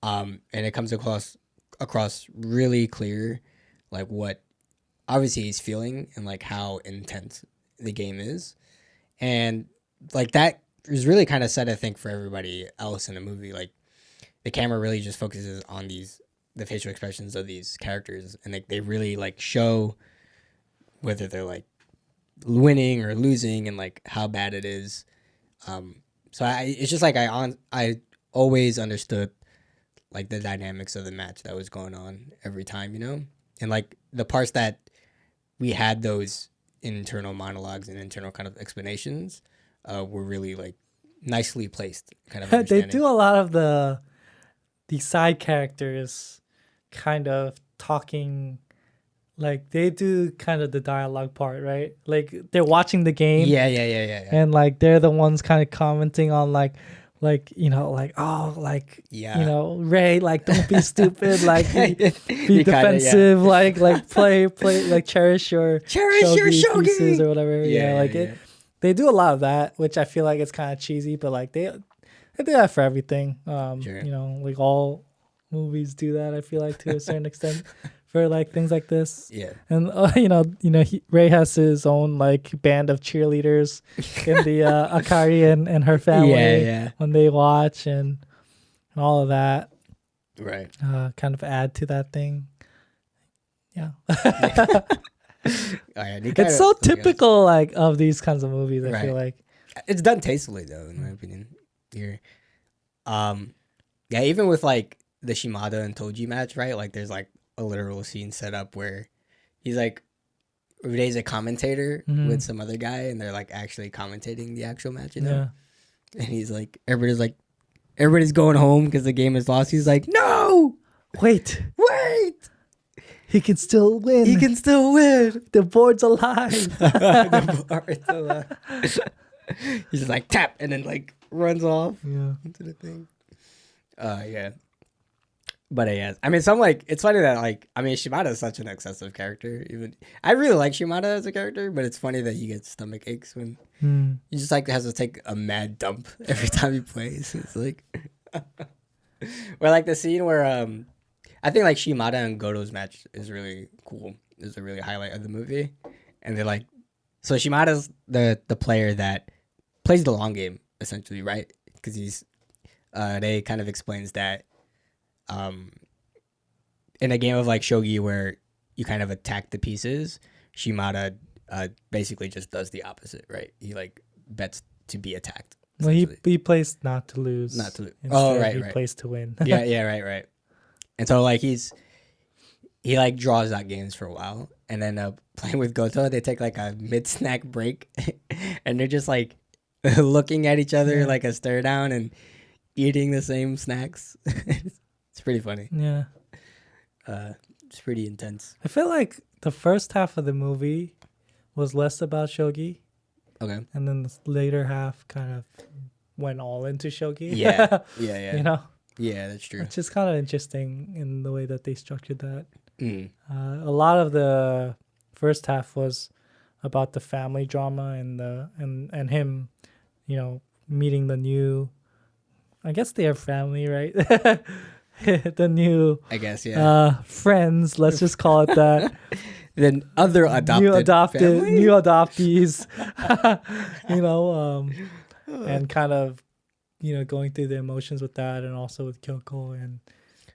and it comes across really clear, like what obviously he's feeling and like how intense the game is, and like that is really kind of set, I think, for everybody else in the movie. Like the camera really just focuses on the facial expressions of these characters, and like they really like show whether they're like winning or losing, and like how bad it is. So it's just like I always understood like the dynamics of the match that was going on every time, and like the parts that we had those internal monologues and internal kind of explanations were really like nicely placed. Kind of they do a lot of the side characters kind of talking. Like they do kind of the dialogue part, right? Like they're watching the game. Yeah. And like they're the ones kind of commenting on like Ray, like don't be stupid, like be defensive, like play, like cherish your shogi pieces or whatever. They do a lot of that, which I feel like it's kind of cheesy, but like they do that for everything. Like all movies do that, I feel like, to a certain extent. For like things like this, and Ray has his own like band of cheerleaders in the Akari and her family when they watch and all of that, right? Kind of add to that thing. It's so typical like of these kinds of movies. I feel like it's done tastefully though, in my opinion. Here, even with like the Shimada and Toji match, right? Like there's like a literal scene set up where he's like, Ude's a commentator with some other guy, and they're like actually commentating the actual match, and he's like, everybody's going home because the game is lost. He's like, no, wait, he can still win. The board's alive. The board's alive. He's just like tap, and then like runs off into the thing. But I mean, it's funny that like, I mean, Shimada is such an excessive character. Even I really like Shimada as a character, but it's funny that he gets stomach aches when he just like has to take a mad dump every time he plays. It's like, or like the scene where I think like Shimada and Goto's match is really cool. It's a really highlight of the movie, and they're like, so Shimada's the player that plays the long game essentially, right? Because he's they kind of explains that. In a game of like Shogi where you kind of attack the pieces, Shimada basically just does the opposite, right? He like bets to be attacked. Well, he plays not to lose. Instead, he plays to win. right. And so like he like draws out games for a while, and then playing with Goto, they take like a mid snack break, and they're just like looking at each other like a stare down and eating the same snacks. It's pretty funny. Yeah. It's pretty intense. I feel like the first half of the movie was less about Shogi. Okay. And then the later half kind of went all into Shogi. Yeah. Yeah, that's true. It's just kind of interesting in the way that they structured that. A lot of the first half was about the family drama and and him, meeting the new, I guess they are family, right? The new, I guess, yeah. Friends, let's just call it that. Then other new adoptees, Oh. and kind of, going through the emotions with that, and also with Kyoko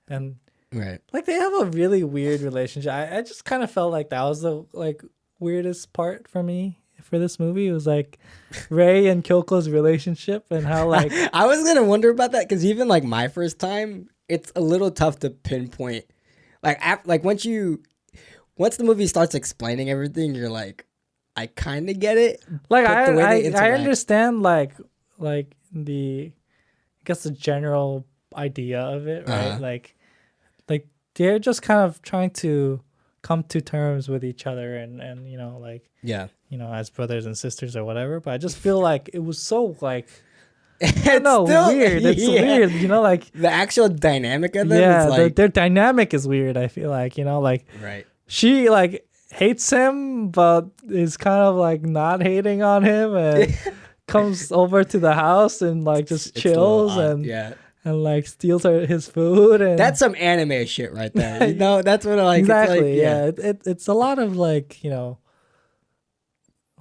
and Right. like they have a really weird relationship. I just kind of felt like that was the like weirdest part for me for this movie. It was like Rei and Kyoko's relationship and how like I was gonna wonder about that because even like my first time, it's a little tough to pinpoint. Like once the movie starts explaining everything, you're like, I kind of get it. Like I understand like the I guess the general idea of it, right? Like they're just kind of trying to come to terms with each other and like yeah, as brothers and sisters or whatever. But I just feel like it was so like it's weird. It's weird, like the actual dynamic of them. Yeah, is like, their dynamic is weird. I feel like like right. She like hates him, but is kind of like not hating on him, and comes over to the house and like just chills and and like steals his food. And that's some anime shit right there. That's what I like. Exactly. It's like, it's a lot of like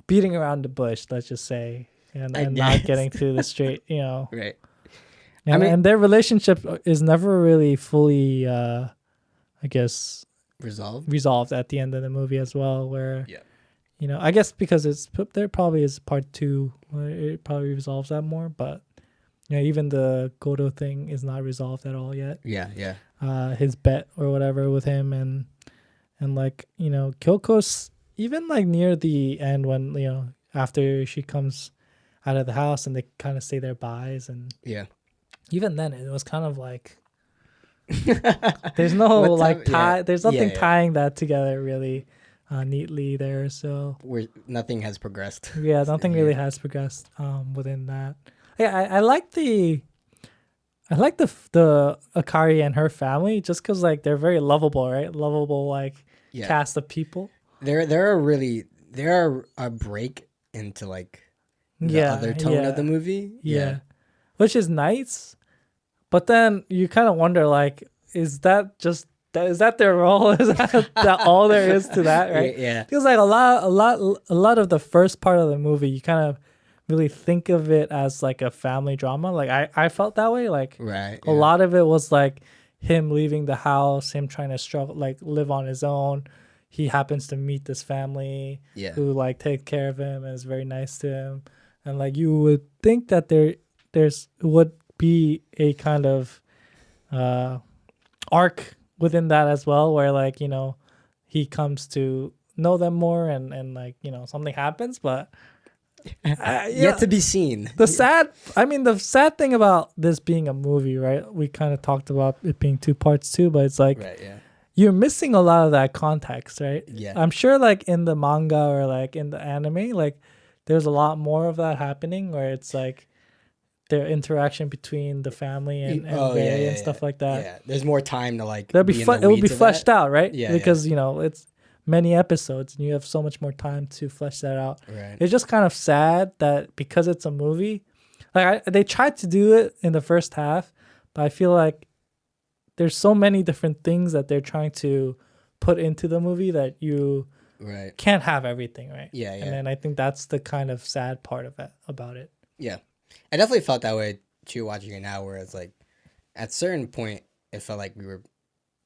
beating around the bush. Let's just say, and not getting to the straight. Right. And their relationship is never really fully, I guess, resolved at the end of the movie as well. Where I guess because there probably is part 2 where it probably resolves that more, but even the Goto thing is not resolved at all yet. His bet or whatever with him and like Kyoko's even like near the end when after she comes out of the house and they kind of say their byes, and even then it was kind of like there's no like tie. There's nothing tying that together really neatly there. So where nothing has progressed. Yeah, nothing really has progressed within that. Yeah, I like the Akari and her family just because like they're very lovable, right? Lovable like cast of people. They're a break into like the other tone of the movie. Yeah, which is nice. But then you kind of wonder, like, is that their role? Is that all there is to that, right? Yeah. Feels like a lot of the first part of the movie, you kind of really think of it as like a family drama. Like I felt that way. Like a lot of it was like him leaving the house, him trying to struggle, like live on his own. He happens to meet this family who like take care of him and is very nice to him. And like you would think that there's would be a kind of arc within that as well, where like he comes to know them more and like something happens, but yet to be seen. The sad thing about this being a movie, right? We kind of talked about it being 2 parts too, but it's like you're missing a lot of that context, right? Yeah, I'm sure like in the manga or like in the anime, like there's a lot more of that happening where it's like their interaction between the family and Rei and stuff like that. Yeah, there's more time to like. It would be fleshed out, right? Yeah, because it's many episodes and you have so much more time to flesh that out. Right. It's just kind of sad that because it's a movie, like they tried to do it in the first half, but I feel like there's so many different things that they're trying to put into the movie that you can't have everything, right? Yeah. And then I think that's the kind of sad part of it about it. Yeah. I definitely felt that way too watching it now, where it's like at a certain point it felt like we were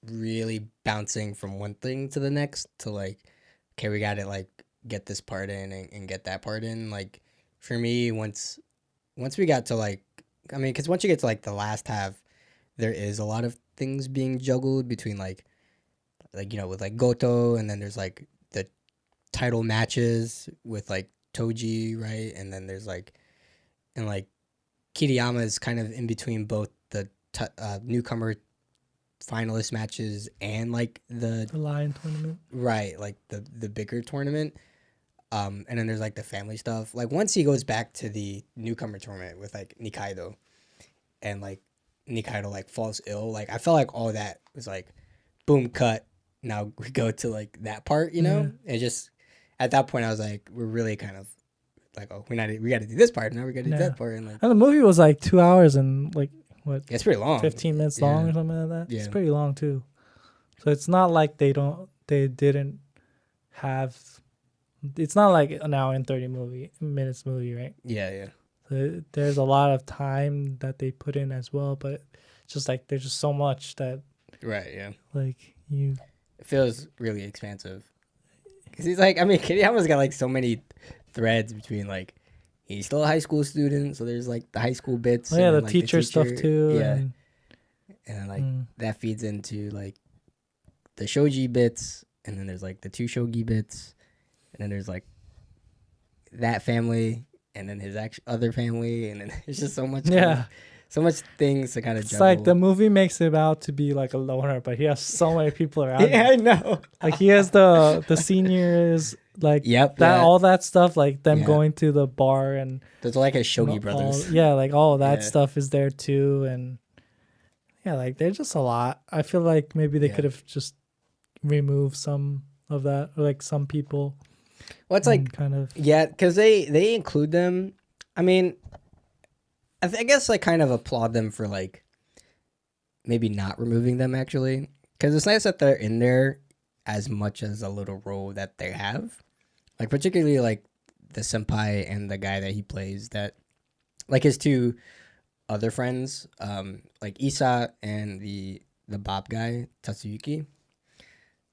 really bouncing from one thing to the next to like, okay, we gotta like get this part in and get that part in. Like for me, once we got to like, I mean, because once you get to like the last half, there is a lot of things being juggled between like with like Goto, and then there's like the title matches with like Toji, right? And then there's like, and like Kiriyama is kind of in between both the newcomer finalist matches and like the Lion tournament, right? Like the bigger tournament. And then there's like the family stuff. Like once he goes back to the newcomer tournament with like Nikaido, and like Nikaido like falls ill, like I felt like all that was like boom, cut. Now we go to like that part, It just at that point I was like, we're really kind of like, oh, we got to do this part now. We got to do that part, and the movie was like 2 hours and like what? It's pretty long. 15 minutes long or something like that. Yeah. It's pretty long too. So it's not like they didn't have. It's not like an hour and 30 minutes movie, right? Yeah. So there's a lot of time that they put in as well, but it's just like there's just so much that. Right. Yeah. Like you. It feels really expansive. Because he's like, I mean, Kiriyama's got like so many threads between like, he's still a high school student, so there's like the high school bits. Oh, yeah, and the then, like, teacher stuff too. Yeah. And like that feeds into like the shogi bits, and then there's like the two shogi bits, and then there's like that family, and then his other family, and then it's just so much. So much things to kind of It's juggle. like the movie makes it out to be like a loner, but he has so many people around Yeah, him. I know. Like he has the seniors, like all that stuff, like them going to the bar and there's like a Shogi brothers. Like all that stuff is there too, and like there's just a lot. I feel like maybe they could have just removed some of that, or like some people. Well, it's like kind of because they include them. I mean, I guess I kind of applaud them for like maybe not removing them actually, because it's nice that they're in there as much as a little role that they have, like particularly like the senpai and the guy that he plays, that like his two other friends, like Isa and the Bob guy Tatsuyuki.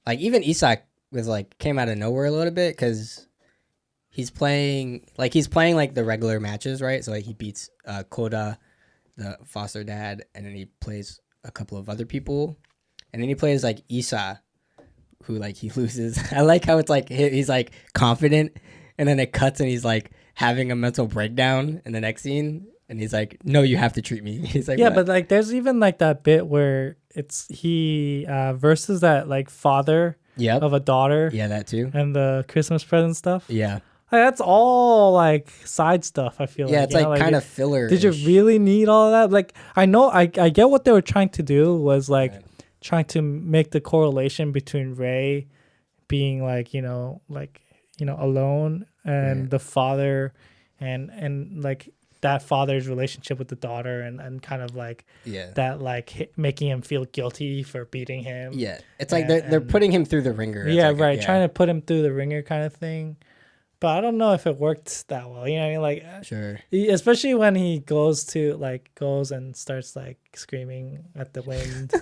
Like even Isa was like came out of nowhere a little bit because he's playing like the regular matches, right? So like he beats Koda, the foster dad, and then he plays a couple of other people, and then he plays like Isa, who like he loses. I like how it's like he's like confident, and then it cuts and he's like having a mental breakdown in the next scene, and he's like, "No, you have to treat me." He's like, yeah, what? but like there's even like that bit where it's he versus that like father of a daughter, that too, and the Christmas present stuff. Yeah. Like, that's all like side stuff. I feel like it's like kind of filler. Did you really need all of that? Like I know I get what they were trying to do was like trying to make the correlation between Rei being like alone and the father and like that father's relationship with the daughter and kind of like that like making him feel guilty for beating him. Yeah, it's like they're putting him through the ringer. Yeah, like right. Trying to put him through the ringer kind of thing. But I don't know if it worked that well. You know what I mean? Like, sure. Especially when he goes and starts like screaming at the wind,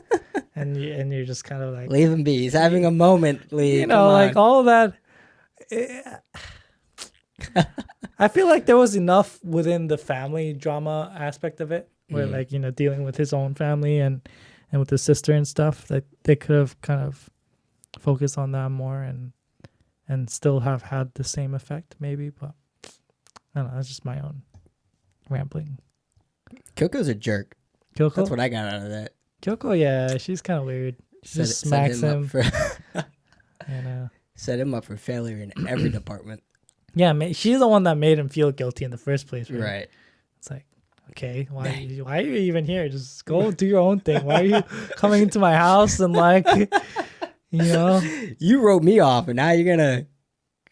and you're just kind of like, leave him be. He's having a moment. Lee. You know, like all of that. I feel like there was enough within the family drama aspect of it, where like dealing with his own family and with his sister and stuff, that they could have kind of focused on that more and still have had the same effect, maybe, but I don't know. That's just my own rambling. Kyoko's a jerk. Kyoko? That's what I got out of that. Kyoko, yeah, she's kind of weird. She just smacks him. Set him up for failure in every department. Yeah, she's the one that made him feel guilty in the first place, right? Right. It's like, okay, why are you even here? Just go do your own thing. Why are you coming into my house and like... You wrote me off, and now you're gonna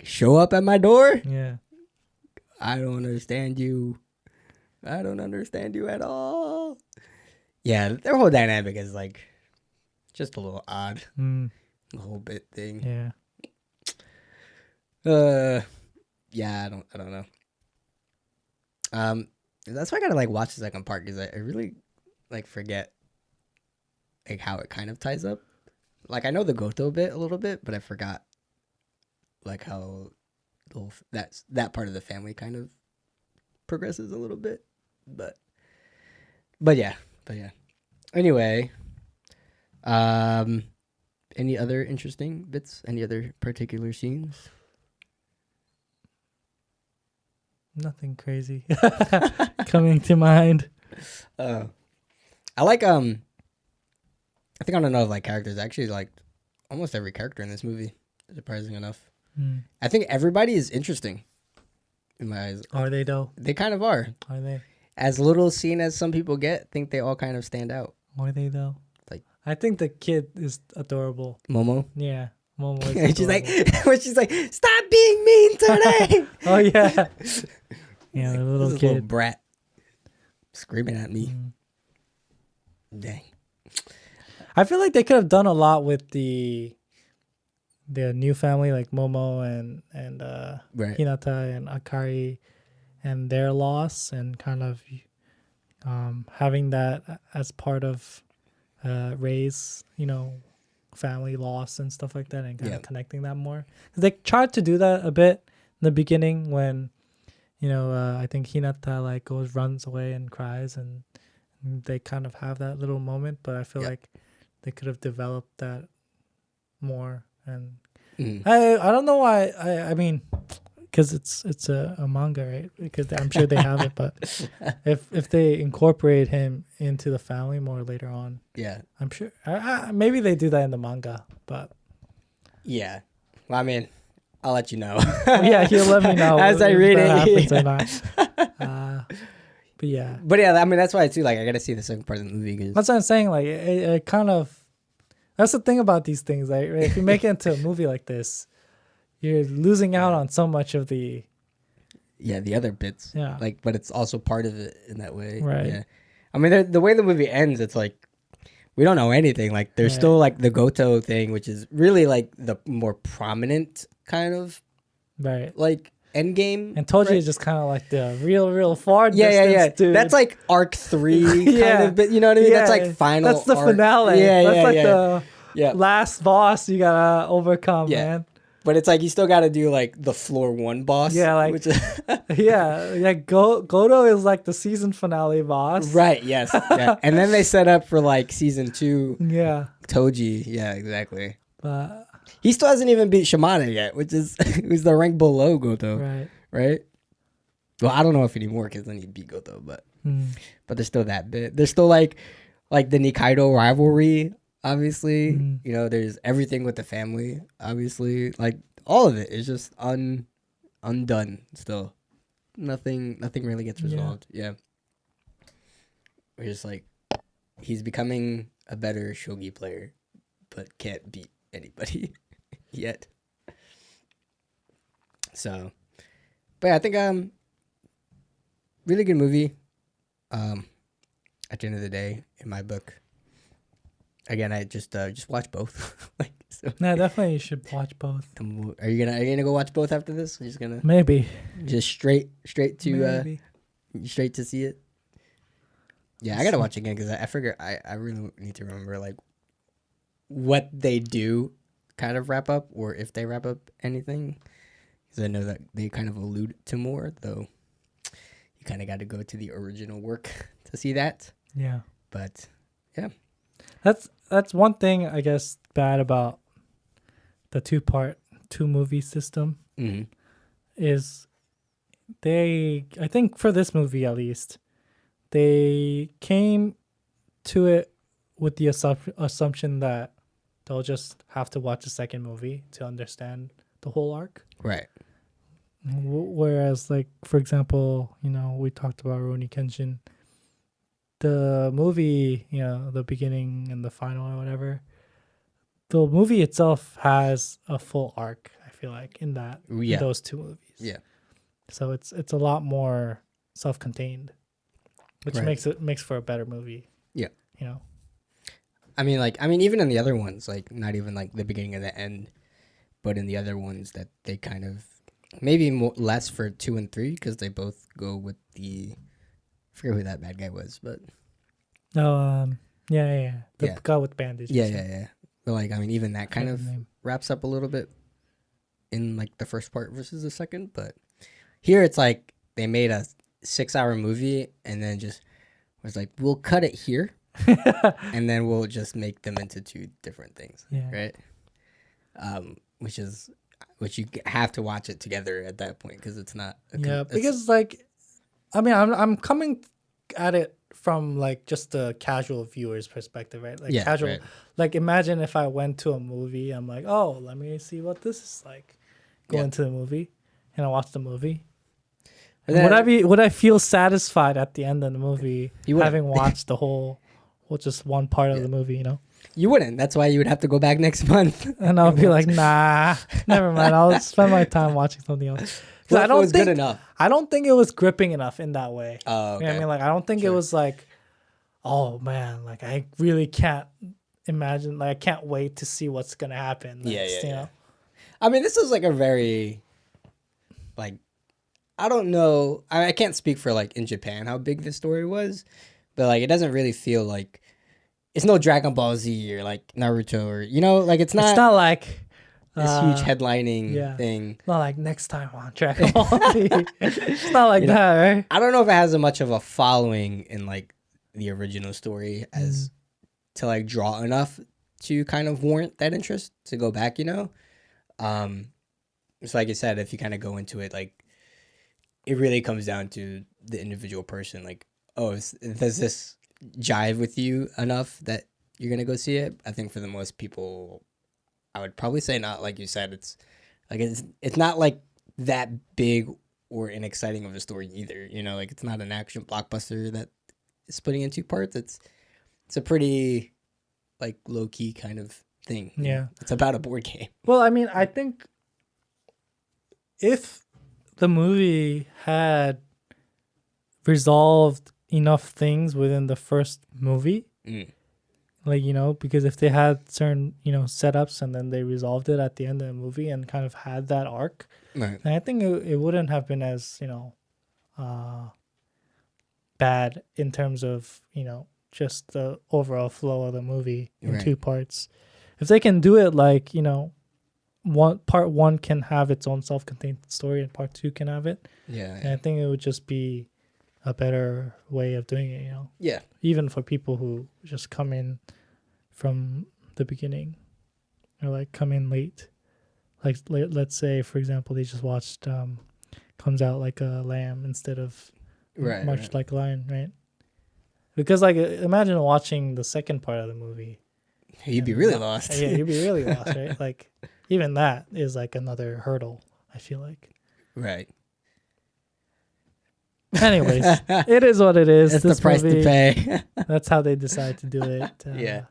show up at my door? Yeah. I don't understand you. I don't understand you at all. Yeah, their whole dynamic is like just a little odd. The whole bit thing. Yeah. Yeah, I don't know. That's why I gotta like watch the second part, because I really like forget like how it kind of ties up. Like, I know the Goto bit a little bit, but I forgot, like, how that part of the family kind of progresses a little bit. But yeah. Anyway, any other interesting bits? Any other particular scenes? Nothing crazy coming to mind. I like, I think I don't know if like characters. Actually, like almost every character in this movie, surprising enough. I think everybody is interesting in my eyes. Are they though? They kind of are. Are they? As little seen as some people get, I think they all kind of stand out. Are they though? Like, I think the kid is adorable. Momo? Yeah. Momo And she's like, when she's like, stop being mean today. Oh yeah. Yeah, the little This kid. little brat screaming at me. Dang. I feel like they could have done a lot with the new family, like Momo and Right. Hinata and Akari and their loss, and kind of having that as part of Rei's, family loss and stuff like that, and kind of connecting that more. 'Cause they tried to do that a bit in the beginning when, I think Hinata like runs away and cries, and they kind of have that little moment, but I feel like they could have developed that more. And I don't know why. I mean, because it's a manga, right? Because I'm sure they have it, but if they incorporate him into the family more later on, I'm sure maybe they do that in the manga, but well, I mean, I'll let you know. You'll let me know as I read it. Happens or not. But yeah, I mean, that's why too. Like, I gotta see the second part of the movie. Cause that's what I'm saying. Like, it kind of. That's the thing about these things. Like, if you make it into a movie like this, you're losing out on so much of the other bits. Yeah. Like, but it's also part of it in that way. Right. Yeah. I mean, the way the movie ends, it's like we don't know anything. Like, there's still like the Goto thing, which is really like the more prominent kind of like end game. And Toji is just kind of like the real far distance dude. That's like arc 3 kind of bit. You know what I mean? That's like final. That's the arc. finale. That's like the last boss you gotta overcome, man. But it's like you still got to do like the floor 1 boss. Yeah, like which is Goto is like the season finale boss. Right. Yes. Yeah. And then they set up for like season 2. Yeah. Toji. Yeah. Exactly. But he still hasn't even beat Shimada yet, which is who's the rank below Goto. Right. Right. Well, I don't know if anymore because then he beat Goto, but there's still that bit. There's still like the Nikaido rivalry. Obviously, there's everything with the family. Obviously, like all of it is just undone. Still, nothing really gets resolved. Yeah, we're just like he's becoming a better shogi player, but can't beat anybody yet. So, but yeah, I think really good movie. At the end of the day, in my book. Again, I just watch both. No, definitely you should watch both. Are you gonna go watch both after this? You're just gonna maybe just straight to straight to see it. Yeah, I gotta watch it again because I figure I really need to remember like what they do, kind of wrap up, or if they wrap up anything. Because I know that they kind of allude to more, though. You kind of got to go to the original work to see that. Yeah, but yeah. That's one thing I guess bad about the 2 movie system is I think for this movie at least, they came to it with the assumption that they'll just have to watch the second movie to understand the whole arc. Right. Whereas, like, for example, we talked about Rurouni Kenshin. The movie, the beginning and the final or whatever, the movie itself has a full arc, I feel like, in those 2 movies. Yeah. So it's a lot more self-contained, which makes for a better movie. Yeah. I mean, even in the other ones, like not even like the beginning and the end, but in the other ones that they kind of maybe less for 2 and 3 because they both go with the. I forget who that bad guy was, but the guy with bandages. Yeah. But like, I mean, even that kind of wraps up a little bit in like the first part versus the second. But here it's like they made a 6-hour movie and then just was like, we'll cut it here, and then we'll just make them into 2 different things, right? Which you have to watch it together at that point because it's not. Because like. I mean, I'm coming at it from like just the casual viewer's perspective, right? Like casual. Right. Like imagine if I went to a movie, I'm like, oh, let me see what this is like. Go into the movie, and I watch the movie. Would I feel satisfied at the end of the movie having watched the whole, just one part of the movie? You wouldn't. That's why you would have to go back next month. And I'll be like, nah, never mind. I'll spend my time watching something else. Well, I don't think good enough. I don't think it was gripping enough in that way. Oh, okay. You know what I mean? Like, I don't think it was like, oh man, like I really can't imagine. Like, I can't wait to see what's gonna happen next. You know? I mean, this is like a very, like, I don't know. I can't speak for like in Japan how big this story was, but like it doesn't really feel like it's no Dragon Ball Z or like Naruto or like it's not. It's not like this huge headlining thing. It's not like next time on Dragon Ball Z. It's not like that, right? I don't know if it has as much of a following in like the original story as to like draw enough to kind of warrant that interest to go back. It's like you said, if you kind of go into it, like it really comes down to the individual person. Like, does this jive with you enough that you're gonna go see it? I think for the most people, I would probably say not. Like you said, it's not like that big or an exciting of a story either. Like it's not an action blockbuster that is splitting in two parts. It's a pretty like low key kind of thing. Yeah, it's about a board game. Well, I mean, I think if the movie had resolved enough things within the first movie, like, because if they had certain, setups and then they resolved it at the end of the movie and kind of had that arc, right. then I think it wouldn't have been as, bad in terms of, just the overall flow of the movie in two parts. If they can do it like, part one can have its own self-contained story and part two can have it. Yeah. And I think it would just be a better way of doing it, Yeah. Even for people who just come in from the beginning or like come in late. Like let's say, for example, they just watched Comes Out Like a Lamb instead of March Like a Lion, right? Because like imagine watching the second part of the movie. You'd be really lost. Yeah, you'd be really lost, right? Like even that is like another hurdle, I feel like. Right. Anyways, it is what it is. It's the price to pay. That's how they decide to do it. Yeah.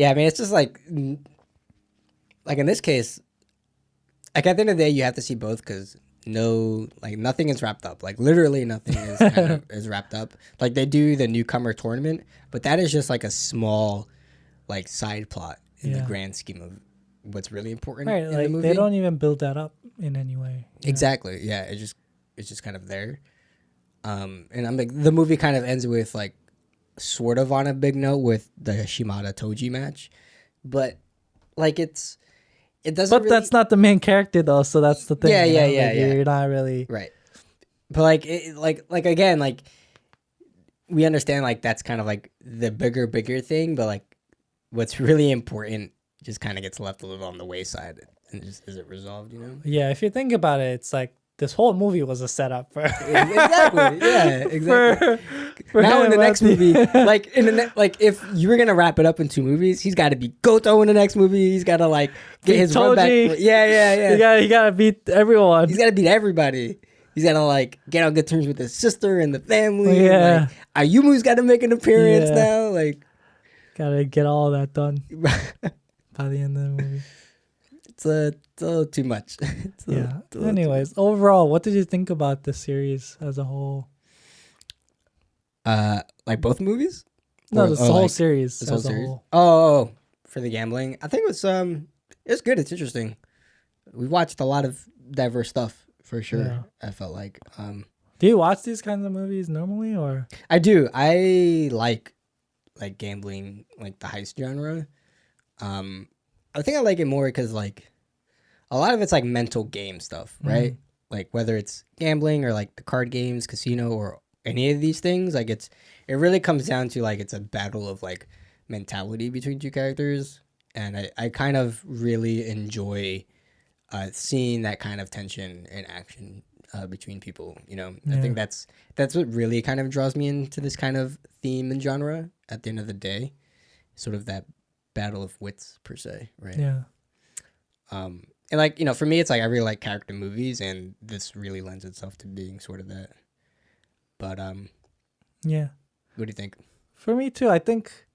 I mean, it's just like in this case, like at the end of the day, you have to see both because nothing is wrapped up. Like literally nothing is wrapped up. Like they do the newcomer tournament, but that is just like a small like side plot in the grand scheme of what's really important in the movie. They don't even build that up in any way. Exactly. Yeah. It's just kind of there. And I'm like, the movie kind of ends with like sort of on a big note with the Shimada Toji match, but like it doesn't. But that's not the main character though, so that's the thing. Yeah. You're not really right. But like again, like we understand like that's kind of like the bigger thing, but like what's really important just kind of gets left a little on the wayside and just is it resolved, Yeah, if you think about it, it's like this whole movie was a setup for exactly. Yeah, exactly. For now in the next movie, like if you were gonna wrap it up in two movies, he's got to be Goto in the next movie. He's got to like get his run back. Yeah. He gotta beat everyone. He's got to beat everybody. He's got to like get on good terms with his sister and the family. Yeah. Like, Ayumu's got to make an appearance now. Like, gotta get all that done by the end of the movie. It's a little too much. Anyways, overall, what did you think about the series as a whole? Like both movies? No, the whole series. This whole series. Oh, for the gambling. I think it was good. It's interesting. We watched a lot of diverse stuff for sure. Yeah. I felt like. Do you watch these kinds of movies normally, or? I do. I like gambling, like the heist genre. I think I like it more because like a lot of it's like mental game stuff, right? Like whether it's gambling or like the card games, casino, or any of these things, like it really comes down to like it's a battle of like mentality between two characters, and I kind of really enjoy seeing that kind of tension and action between people. I think that's what really kind of draws me into this kind of theme and genre. At the end of the day, sort of that battle of wits per se, right? Yeah. And like for me, it's like I really like character movies, and this really lends itself to being sort of that. But yeah. What do you think? For me too, I think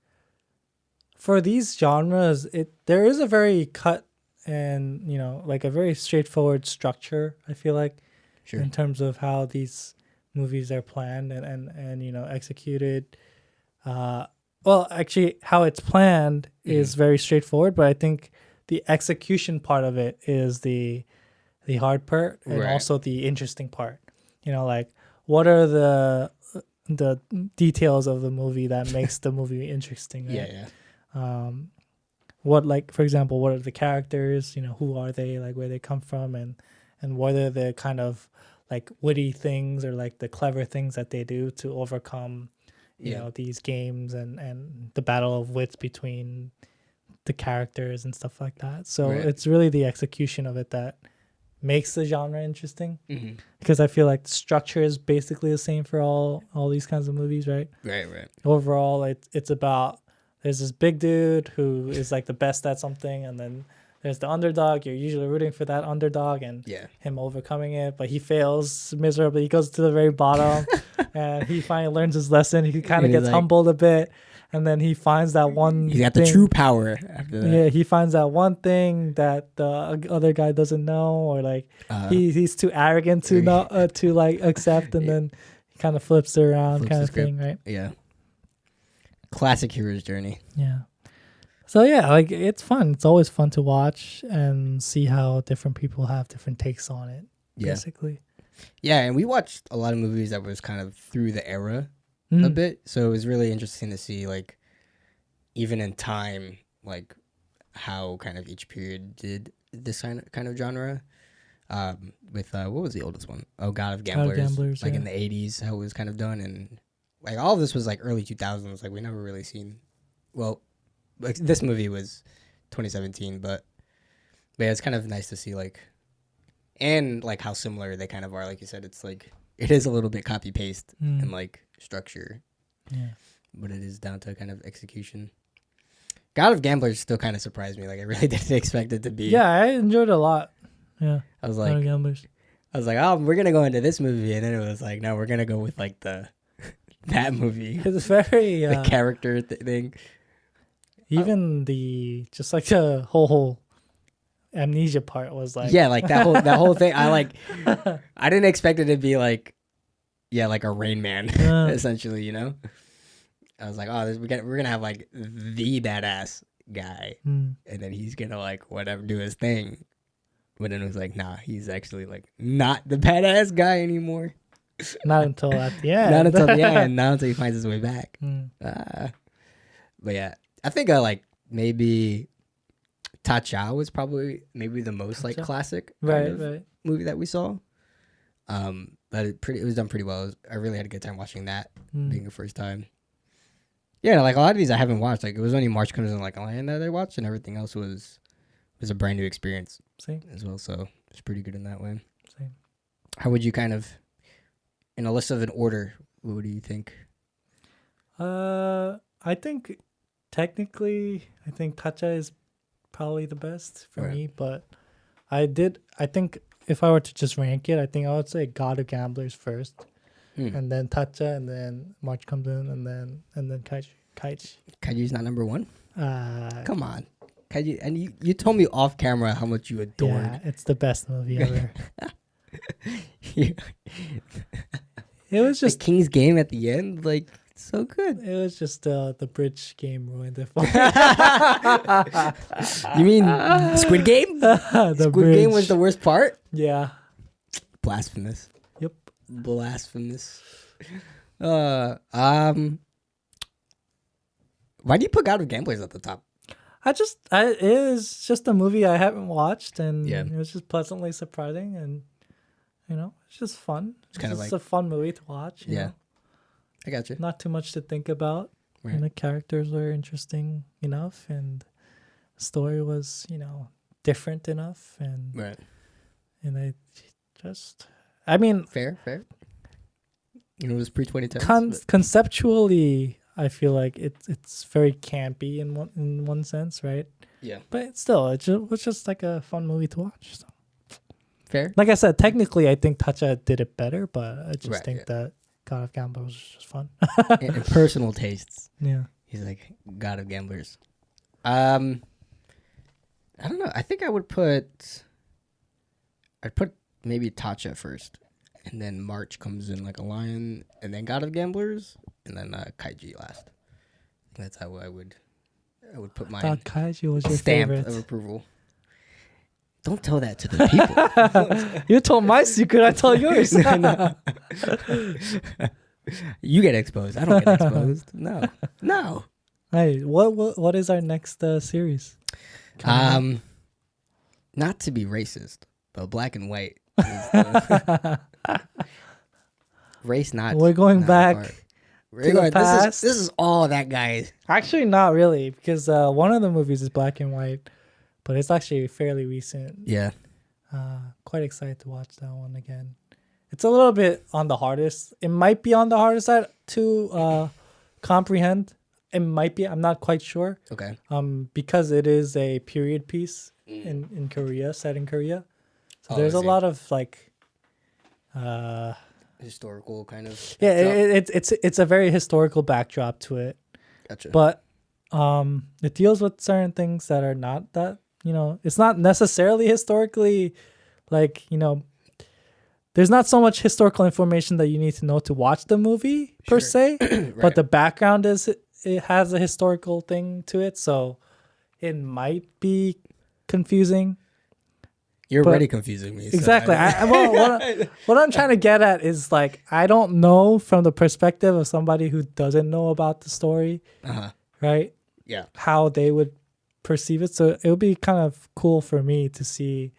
for these genres, there is a very cut and like a very straightforward structure. I feel like, in terms of how these movies are planned and executed. Well, actually, how it's planned is very straightforward, but I think the execution part of it is the hard part and also the interesting part. Like what are the details of the movie that makes the movie interesting? Right? Yeah. What, like, for example, what are the characters? Who are they? Like, where they come from, and what are the kind of like witty things or like the clever things that they do to overcome, these games and the battle of wits between the characters and stuff like that. So it's really the execution of it that makes the genre interesting, because I feel like the structure is basically the same for all these kinds of movies, right? Right. Overall, it's about, there's this big dude who is like the best at something, and then there's the underdog. You're usually rooting for that underdog and him overcoming it, but he fails miserably. He goes to the very bottom and he finally learns his lesson. He kind of gets humbled a bit, and then he finds that one He's got the true power after that. Yeah, he finds that one thing that the other guy doesn't know, or like he's too arrogant to not to like accept, and then he kind of flips it around, kind of thing, right? Yeah. Classic hero's journey. Yeah. So yeah, like it's fun. It's always fun to watch and see how different people have different takes on it. Basically. Yeah, and we watched a lot of movies that was kind of through the era a bit, so it was really interesting to see, like, even in time, like how kind of each period did this kind of genre. With what was the oldest one? Oh, God of Gamblers. Like in the 80s, how it was kind of done, and like all of this was like early 2000s. Like we never really seen. Well, like this movie was 2017, but yeah, it's kind of nice to see, like, and like how similar they kind of are. Like you said, it's like it is a little bit copy paste and like structure, but it is down to kind of execution. God of Gamblers still kind of surprised me. Like I really didn't expect it to be. Yeah, I enjoyed it a lot. Yeah, I was like, oh, we're gonna go into this movie, and then it was like, no, we're gonna go with like that movie. It's very the character thing. Even the whole amnesia part was like, yeah, like that whole thing. I didn't expect it to be like, like a Rain Man essentially, I was like, oh, we're gonna have like the badass guy, and then he's gonna like whatever do his thing, but then it was like, nah, he's actually like not the badass guy anymore. Not until at the end. Not until the end. Not until he finds his way back. But yeah, I think maybe Ta-Cha was probably maybe the most like classic movie that we saw. But it was done pretty well. I really had a good time watching that, being the first time. Yeah, like a lot of these I haven't watched. Like it was only March Comes in like Lion that I watched, and everything else was a brand new experience. Same as well. So it's pretty good in that way. Same. How would you kind of, in a list of an order, what do you think? I think technically, Ta-Cha is probably the best for me, but I think if I were to just rank it, I think I would say God of Gamblers first, and then Ta-Cha, and then March Comes In, and then Keishi. Keiji's not number one? Come on. Keiji, and you told me off camera how much you adored. Yeah, it's the best movie ever. It was just the King's Game at the end, like so good. It was just the bridge game ruined it for me. You mean Squid Game? Squid Game was the worst part? Yeah. Blasphemous. Yep. Blasphemous. Why do you put God of Gamblers at the top? It is just a movie I haven't watched, and it was just pleasantly surprising, and it's just fun. It's kind of like a fun movie to watch. You know? I got you. Not too much to think about. Right. And the characters were interesting enough, and the story was, different enough, and fair. It was pre-2010. Conceptually, I feel like it's very campy in one sense, right? Yeah. But still, it was just like a fun movie to watch. So. Fair. Like I said, technically, I think Ta-Cha did it better, but I just think that God of Gamblers was just fun. and personal tastes. Yeah. He's like, God of Gamblers I don't know. I think I'd put maybe Tacha first, and then March comes in like a lion, and then God of Gamblers, and then Kaiji last. That's how I would put my Kaiji was your stamp favorite of approval. Don't tell that to the people. You told my secret. I told yours. You get exposed. I don't get exposed. No. Hey, what is our next series? Not to be racist, but black and white. Race not. We're going not back to the past. This is all that guy. Actually, not really, because one of the movies is black and white, but it's actually fairly recent. Yeah. Quite excited to watch that one again. It's a little bit on the hardest. It might be on the hardest side to comprehend. It might be. I'm not quite sure. Okay. Because it is a period piece in Korea, set in Korea. So there's a lot of like historical kind of. Yeah, it's a very historical backdrop to it. Gotcha. But it deals with certain things that are not that, it's not necessarily historically like, there's not so much historical information that you need to know to watch the movie per se, Right. but the background it has a historical thing to it, so it might be confusing. You're already confusing me. Exactly. What I'm trying to get at is like, I don't know from the perspective of somebody who doesn't know about the story, right? Yeah. How they would perceive it. So it would be kind of cool for me to see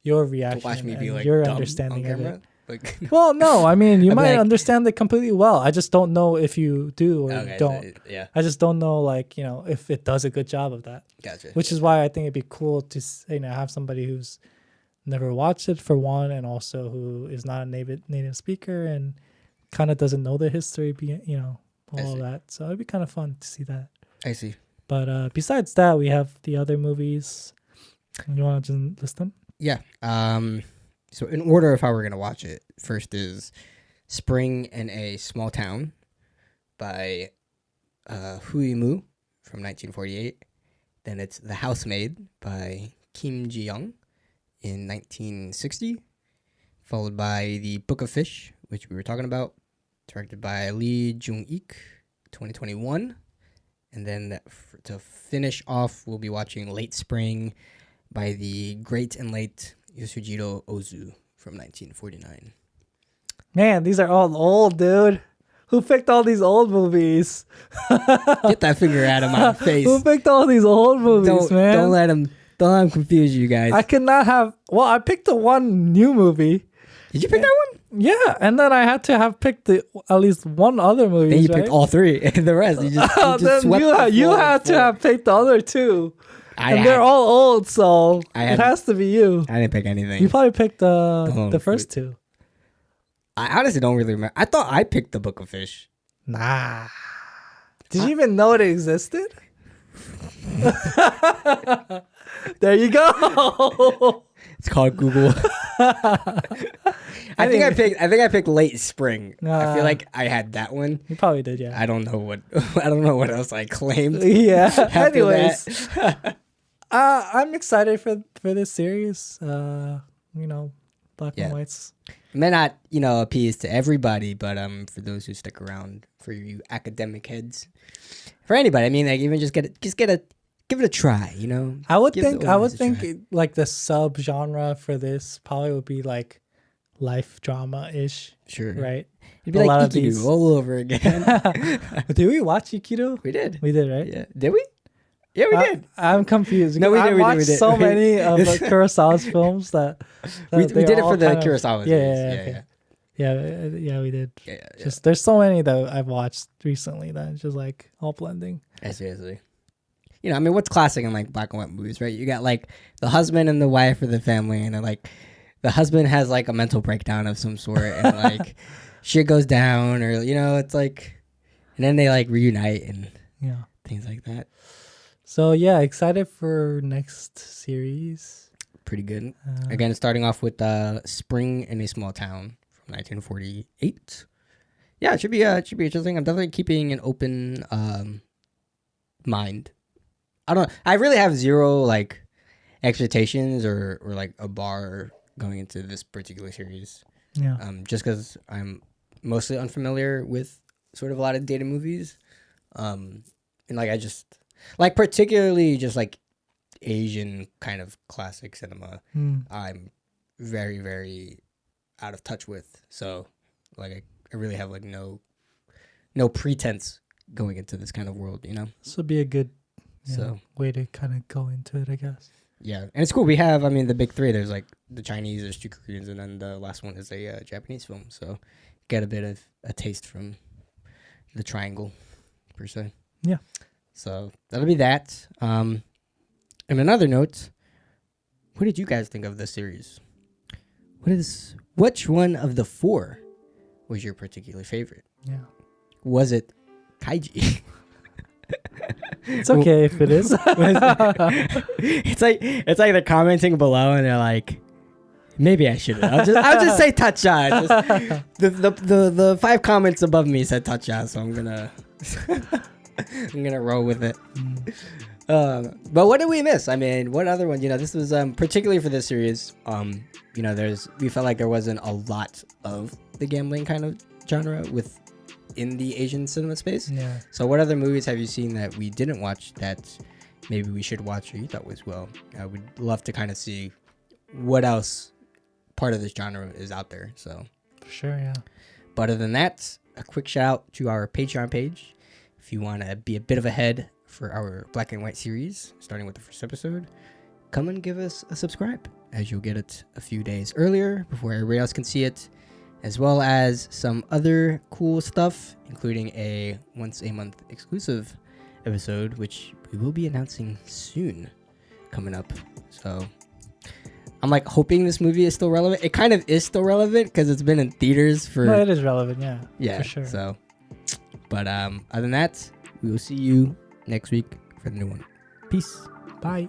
your reaction, watch me be and like your dumb understanding on of camera? it. Like, Well, no, I mean, you I'd be might like- understand it completely well. I just don't know if you do or okay, don't. so, yeah. I just don't know, like, if it does a good job of that. Gotcha. Which is why I think it'd be cool to have somebody who's never watched it for one, and also who is not a native speaker and kind of doesn't know the history, all of that. So it'd be kind of fun to see that. I see. But besides that, we have the other movies. You want to just list them? Yeah. So in order of how we're gonna watch it, first is Spring in a Small Town by Hui Mu from 1948. Then it's The Housemaid by Kim Ji-young in 1960, followed by The Book of Fish, which we were talking about, directed by Lee Jung-ik, 2021. And then to finish off, we'll be watching Late Spring by the great and late Yasujiro Ozu from 1949. Man, these are all old, dude. Who picked all these old movies? Get that finger out of my face. Who picked all these old movies, man? Don't let him confuse you guys. I could not have. Well, I picked the one new movie. Did you pick that one? Yeah, and then I had to have picked at least one other movie. And you picked all three, and the rest you just then swept you had to have picked the other two. They're all old, so it has to be you. I didn't pick anything. You probably picked the first two. I honestly don't really remember. I thought I picked The Book of Fish. Nah. Did you even know it existed? There you go. It's called Google. I think I picked Late Spring. I feel like I had that one. You probably did, yeah. I don't know what else I claimed. Yeah. Anyways, I'm excited for this series. Black and Whites. It may not, appease to everybody, but for those who stick around, for you academic heads, for anybody, I mean, like, even give it a try, I would think like the sub genre for this probably would be like life drama ish. Sure. Right. It'd be like Ikiru all over again. Did we watch Ikiru? We did. We did, right? Yeah. Did we? Yeah, we did. I'm confused. No, we did. I watched so many of Kurosawa's films that we did it for the Kurosawa series. Yeah, we did. Yeah. Just there's so many that I've watched recently that it's just like all blending. Yeah, seriously. I mean, what's classic in like black and white movies, right? You got like the husband and the wife or the family, and like the husband has like a mental breakdown of some sort, and like shit goes down, or it's like, and then they like reunite and things like that. So yeah, excited for next series. Pretty good. Again, starting off with Spring in a Small Town from 1948. Yeah, it should be interesting. I'm definitely keeping an open mind. I don't. I really have zero like expectations or like a bar going into this particular series. Yeah. Just because I'm mostly unfamiliar with sort of a lot of dated movies, and like I just like particularly just like Asian kind of classic cinema. I'm very very out of touch with. So like I really have like no pretense going into this kind of world, you know. This would be a good way to kind of go into it, I guess. Yeah, and it's cool. We have, I mean, the big three. There's like the Chinese, there's 2 Koreans, and then the last one is a Japanese film. So get a bit of a taste from the triangle, per se. Yeah. So that'll be that. And another note, what did you guys think of this series? Which one of the 4 was your particular favorite? Yeah. Was it Kaiji? It's okay if it is. It's like they're commenting below and they're like, maybe I shouldn't. I'll just say Tacha. The 5 comments above me said Tacha, so I'm gonna roll with it. But what did we miss? I mean, what other one? You know, this was particularly for this series. You know, we felt like there wasn't a lot of the gambling kind of genre in the Asian cinema space. Yeah. So what other movies have you seen that we didn't watch that maybe we should watch or you thought was well? I would love to kind of see what else part of this genre is out there. So for sure, yeah. But other than that, a quick shout out to our Patreon page. If you want to be a bit of ahead for our Black and White series, starting with the first episode, come and give us a subscribe, as you'll get it a few days earlier before everybody else can see it, as well as some other cool stuff, including a once a month exclusive episode, which we will be announcing soon coming up. So I'm like hoping this movie is still relevant. It kind of is still relevant because it's been in theaters for... No, it is relevant, yeah. Yeah, for sure. So, but other than that, we will see you next week for the new one. Peace. Bye.